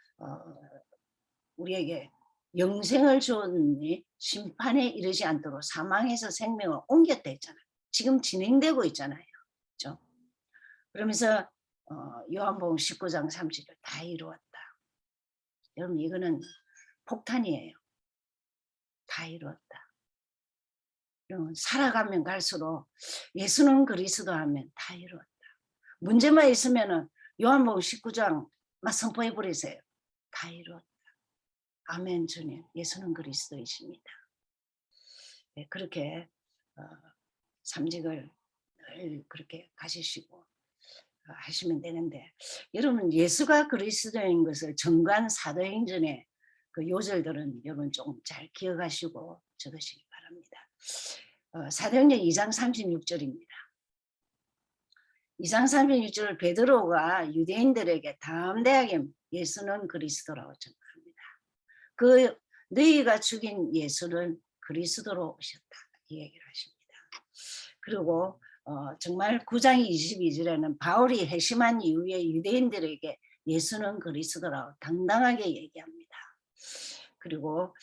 우리에게 영생을 주었니 심판에 이르지 않도록 사망에서 생명을 옮겼다 했잖아요. 지금 진행되고 있잖아요. 그렇죠? 그러면서 요한복음 19장 30절 다 이루었다. 여러분 이거는 폭탄이에요. 다 이루었다. 살아가면 갈수록 예수는 그리스도 하면 다 이루었다. 문제만 있으면은 요한복음 19장 막 선포해 버리세요. 다 이루었다. 아멘 주님, 예수는 그리스도이십니다. 네, 그렇게 삼직을 늘 그렇게 가지시고 하시면 되는데 여러분 예수가 그리스도인 것을 정관 사도행전의 그 요절들은 여러분 좀 잘 기억하시고 적으시기 바랍니다. 사도행전 2장 36절입니다. 2장 36절 베드로가 유대인들에게 담대하게 예수는 그리스도라고 전합니다. 그 너희가 죽인 예수는 그리스도로 오셨다 이 얘기를 하십니다. 그리고 정말 9장 22절에는 바울이 회심한 이후에 유대인들에게 예수는 그리스도라고 당당하게 얘기합니다. 그리고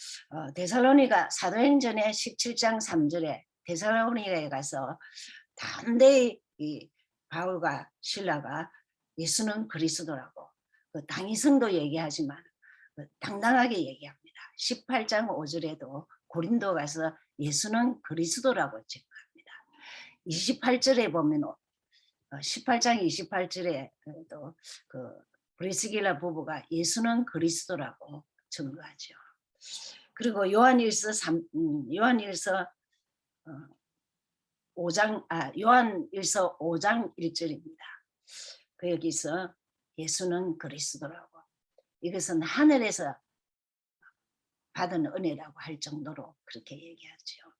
데살로니가 사도행전의 17장 3절에 데살로니가에 가서 담대히 바울과 실라가 예수는 그리스도라고 당위성도 얘기하지만 당당하게 얘기합니다. 18장 5절에도 고린도 가서 예수는 그리스도라고 증거합니다. 28절에 보면 18장 28절에 또 그 브리스길라 부부가 예수는 그리스도라고 증거하죠. 그리고 요한일서 5장 1절입니다. 그 여기서 예수는 그리스도라고 이것은 하늘에서 받은 은혜라고 할 정도로 그렇게 얘기하죠.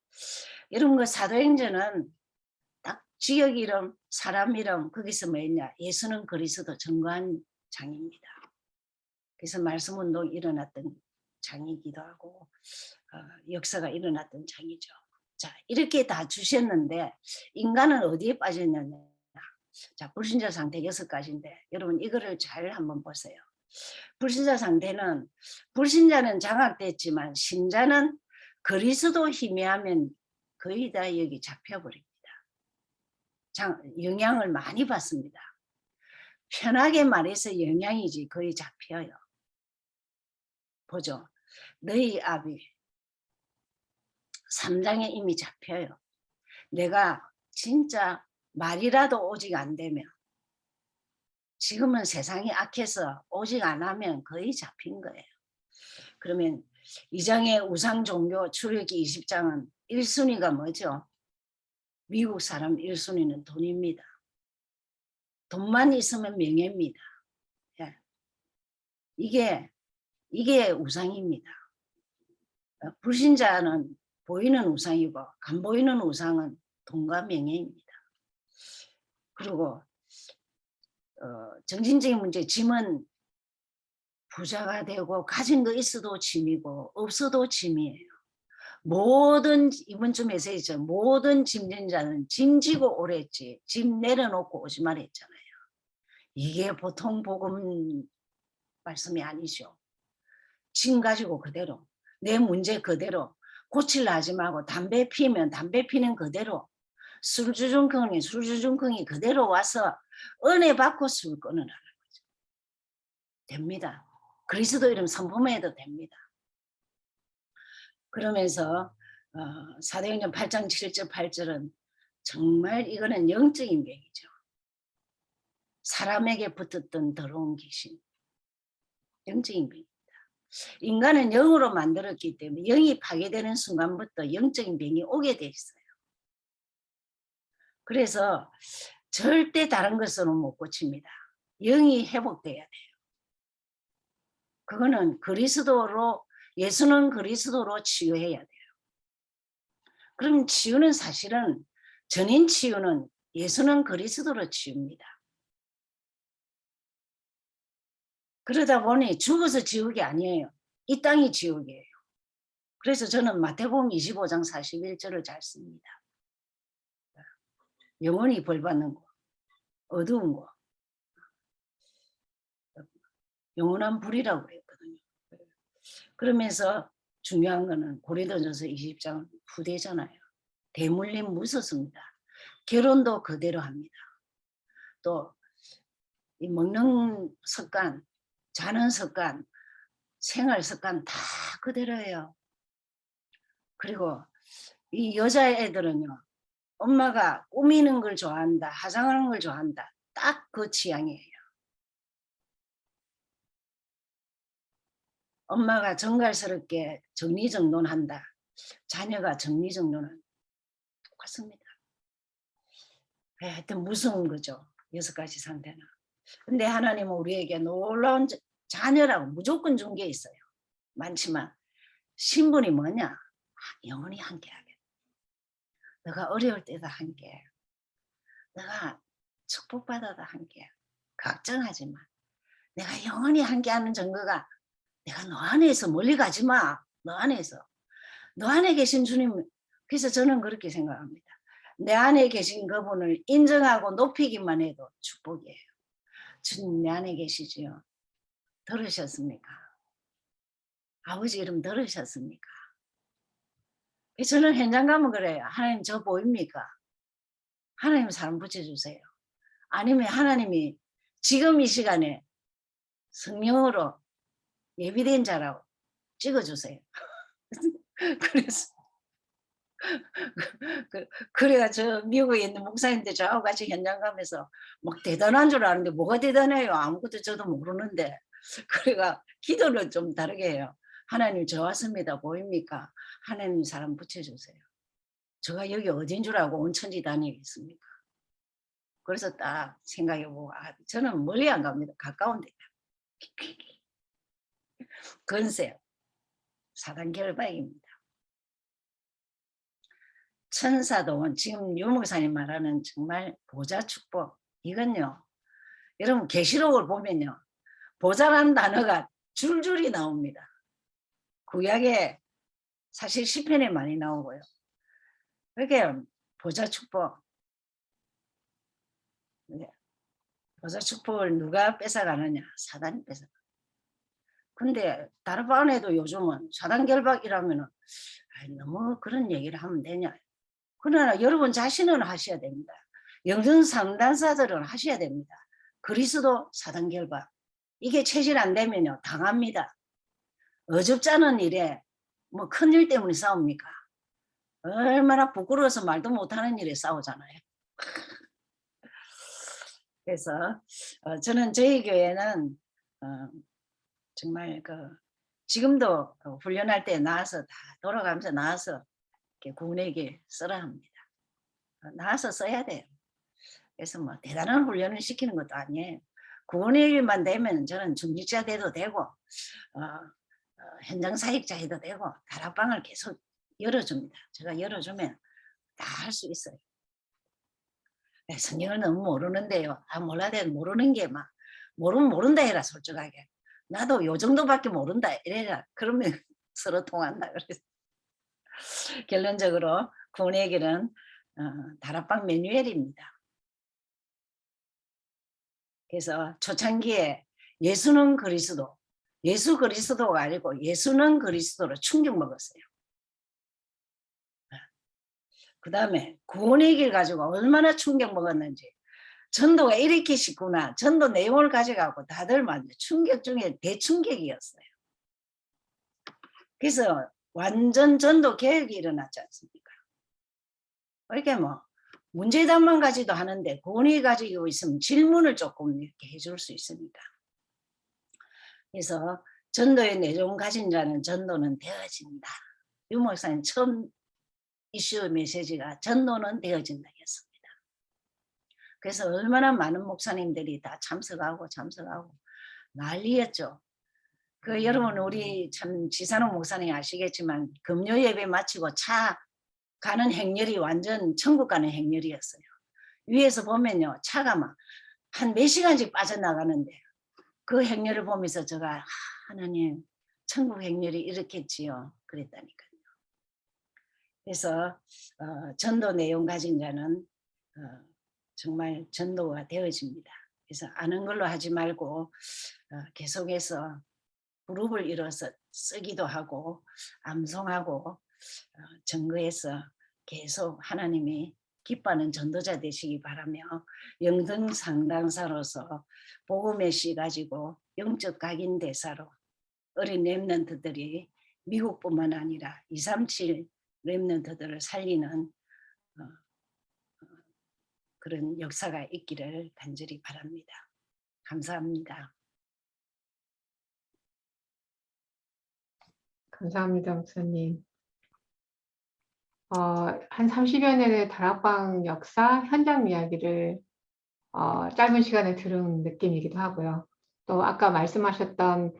이런 거 사도행전은 딱 지역 이름, 사람 이름 거기서 뭐였냐 예수는 그리스도 증거한 장입니다. 그래서 말씀 운동 일어났던 장이기도 하고 역사가 일어났던 장이죠. 자 이렇게 다 주셨는데 인간은 어디에 빠졌느냐. 자 불신자 상태 6가지인데 여러분 이거를 잘 한번 보세요. 불신자 상태는 불신자는 장악됐지만 신자는 그리스도 희미하면 거의 다 여기 잡혀버립니다. 영향을 많이 받습니다. 편하게 말해서 영향이지 거의 잡혀요. 보죠. 너희 아비 3장에 이미 잡혀요. 내가 진짜 말이라도 오직 안 되면 지금은 세상이 악해서 오직 안 하면 거의 잡힌 거예요. 그러면 2장의 우상 종교 출애굽기 20장은 1순위가 뭐죠? 미국 사람 1순위는 돈입니다. 돈만 있으면 명예입니다. 예. 이게 우상입니다. 불신자는 보이는 우상이고 안 보이는 우상은 돈과 명예입니다. 그리고 정신적인 문제, 짐은 부자가 되고 가진 거 있어도 짐이고 없어도 짐이에요. 모든 이번 주 메시지죠. 모든 짐진자는 짐 지고 오랬지 짐 내려놓고 오지 말했잖아요. 이게 보통 복음 말씀이 아니죠. 짐 가지고 그대로 내 문제 그대로 고칠라 하지 말고 담배 피면 담배 피는 그대로 술주정컹이 그대로 와서 은혜 받고 술 끊으라는 거죠. 됩니다. 그리스도 이름 선포해도 됩니다. 그러면서 사도행전 8장 7절 8절은 정말 이거는 영적인 병이죠. 사람에게 붙었던 더러운 귀신, 영적인 병입니다. 인간은 영으로 만들었기 때문에 영이 파괴되는 순간부터 영적인 병이 오게 돼 있어요. 그래서 절대 다른 것으로는 못 고칩니다. 영이 회복돼야 돼요. 그거는 그리스도로, 예수는 그리스도로 치유해야 돼요. 그럼 치유는 사실은 전인 치유는 예수는 그리스도로 치유입니다. 그러다 보니 죽어서 지옥이 아니에요. 이 땅이 지옥이에요. 그래서 저는 마태복음 25장 41절을 잘 씁니다. 영원히 벌받는 거, 어두운 거, 영원한 불이라고 그랬거든요. 그러면서 중요한 거는 고린도전서 20장 후대잖아요. 대물림 무서습니다. 결혼도 그대로 합니다. 또 이 먹는 습관, 자는 습관, 생활 습관 다 그대로예요. 그리고 이 여자애들은요. 엄마가 꾸미는 걸 좋아한다. 화장하는 걸 좋아한다. 딱 그 취향이에요. 엄마가 정갈스럽게 정리정돈한다. 자녀가 정리정돈은 똑같습니다. 하여튼 무서운 거죠. 6가지 상태는. 근데 하나님은 우리에게 놀라운 자녀라고 무조건 준 게 있어요. 많지만 신분이 뭐냐? 영원히 함께하게. 너가 어려울 때도 함께. 너가 축복받아도 함께. 걱정하지 마. 내가 영원히 함께하는 증거가 내가 너 안에서 멀리 가지 마. 너 안에서. 너 안에 계신 주님. 그래서 저는 그렇게 생각합니다. 내 안에 계신 그분을 인정하고 높이기만 해도 축복이에요. 주님 내 안에 계시지요. 들으셨습니까? 아버지 이름 들으셨습니까? 저는 현장 가면 그래요. 하나님 저 보입니까? 하나님 사람 붙여주세요. 아니면 하나님이 지금 이 시간에 성령으로 예비된 자라고 찍어주세요. 그래서 그래가 저 미국에 있는 목사님들 저하고 같이 현장 가면서 막 대단한 줄 아는데 뭐가 대단해요? 아무것도 저도 모르는데 그래가 기도를 좀 다르게 해요. 하나님 저 왔습니다. 보입니까? 하나님 사람 붙여주세요. 제가 여기 어딘 줄 알고 온 천지 다니겠습니까? 그래서 딱 생각해보고 저는 멀리 안 갑니다. 가까운 데. 건세 사단 결박입니다. 천사도 지금 유 목사님 말하는 정말 보좌 축복 이건요. 여러분 계시록을 보면요. 보좌라는 단어가 줄줄이 나옵니다. 구약에 사실 시편에 많이 나오고요. 그렇게 보좌 축복 보좌 축복을 누가 뺏어가느냐? 사단이 뺏어가. 근데 다른 반에도 요즘은 사단 결박이라면은 너무 그런 얘기를 하면 되냐? 그러나 여러분 자신은 하셔야 됩니다. 영성 상담사들은 하셔야 됩니다. 그리스도 사단 결박. 이게 체질 안 되면요 당합니다. 어줍잖은 일에 뭐 큰일 때문에 싸웁니까? 얼마나 부끄러워서 말도 못하는 일에 싸우잖아요. 그래서 저는 저희 교회는 정말 지금도 훈련할 때 나와서 다 돌아가면서 나와서 구분에게 써라 합니다. 나와서 써야 돼요. 그래서 뭐 대단한 훈련을 시키는 것도 아니에요. 구원의 길만 되면 저는 중직자 돼도 되고 현장 사역자 해도 되고 다락방을 계속 열어줍니다. 제가 열어주면 다 할 수 있어요. 네, 성경을 너무 모르는데요. 몰라도 모르는 게 막 모르면 모른다 해라 솔직하게. 나도 요 정도밖에 모른다 이래라. 그러면 서로 통한다. 그래서 결론적으로 구원의 길은 다락방 매뉴얼입니다. 그래서 초창기에 예수는 그리스도, 예수 그리스도가 아니고 예수는 그리스도로 충격 먹었어요. 그 다음에 구원의 길 가지고 얼마나 충격 먹었는지, 전도가 이렇게 쉽구나, 전도 내용을 가져가고 다들 막 충격 중에 대충격이었어요. 그래서 완전 전도 개혁이 일어났지 않습니까? 이렇게 뭐 문제담만 가지도 하는데 구원이 가지고 있으면 질문을 조금 이렇게 해줄 수 있으니까. 그래서 전도의 내용 가진 자는 전도는 되어진다. 유 목사님 처음 이슈 메시지가 전도는 되어진다였습니다. 그래서 얼마나 많은 목사님들이 다 참석하고 난리였죠. 여러분 우리 참 지산호 목사님 아시겠지만 금요 예배 마치고 차 가는 행렬이 완전 천국 가는 행렬이었어요. 위에서 보면요 차가 막 한 몇 시간씩 빠져나가는데 그 행렬을 보면서 제가 하나님 천국 행렬이 이렇겠지요 그랬다니까요. 그래서 전도 내용 가진 자는 정말 전도가 되어집니다. 그래서 아는 걸로 하지 말고 계속해서 그룹을 이뤄서 쓰기도 하고 암송하고 증거해서 계속 하나님이 기뻐하는 전도자 되시기 바라며 영성 상당사로서 복음의 씨 가지고 영적 각인 대사로 어린 렘넌트들이 미국뿐만 아니라 237 렘넌트들을 살리는 그런 역사가 있기를 간절히 바랍니다. 감사합니다. 감사합니다, 목사님. 한 30여 년의 다락방 역사 현장 이야기를 짧은 시간에 들은 느낌이기도 하고요. 또 아까 말씀하셨던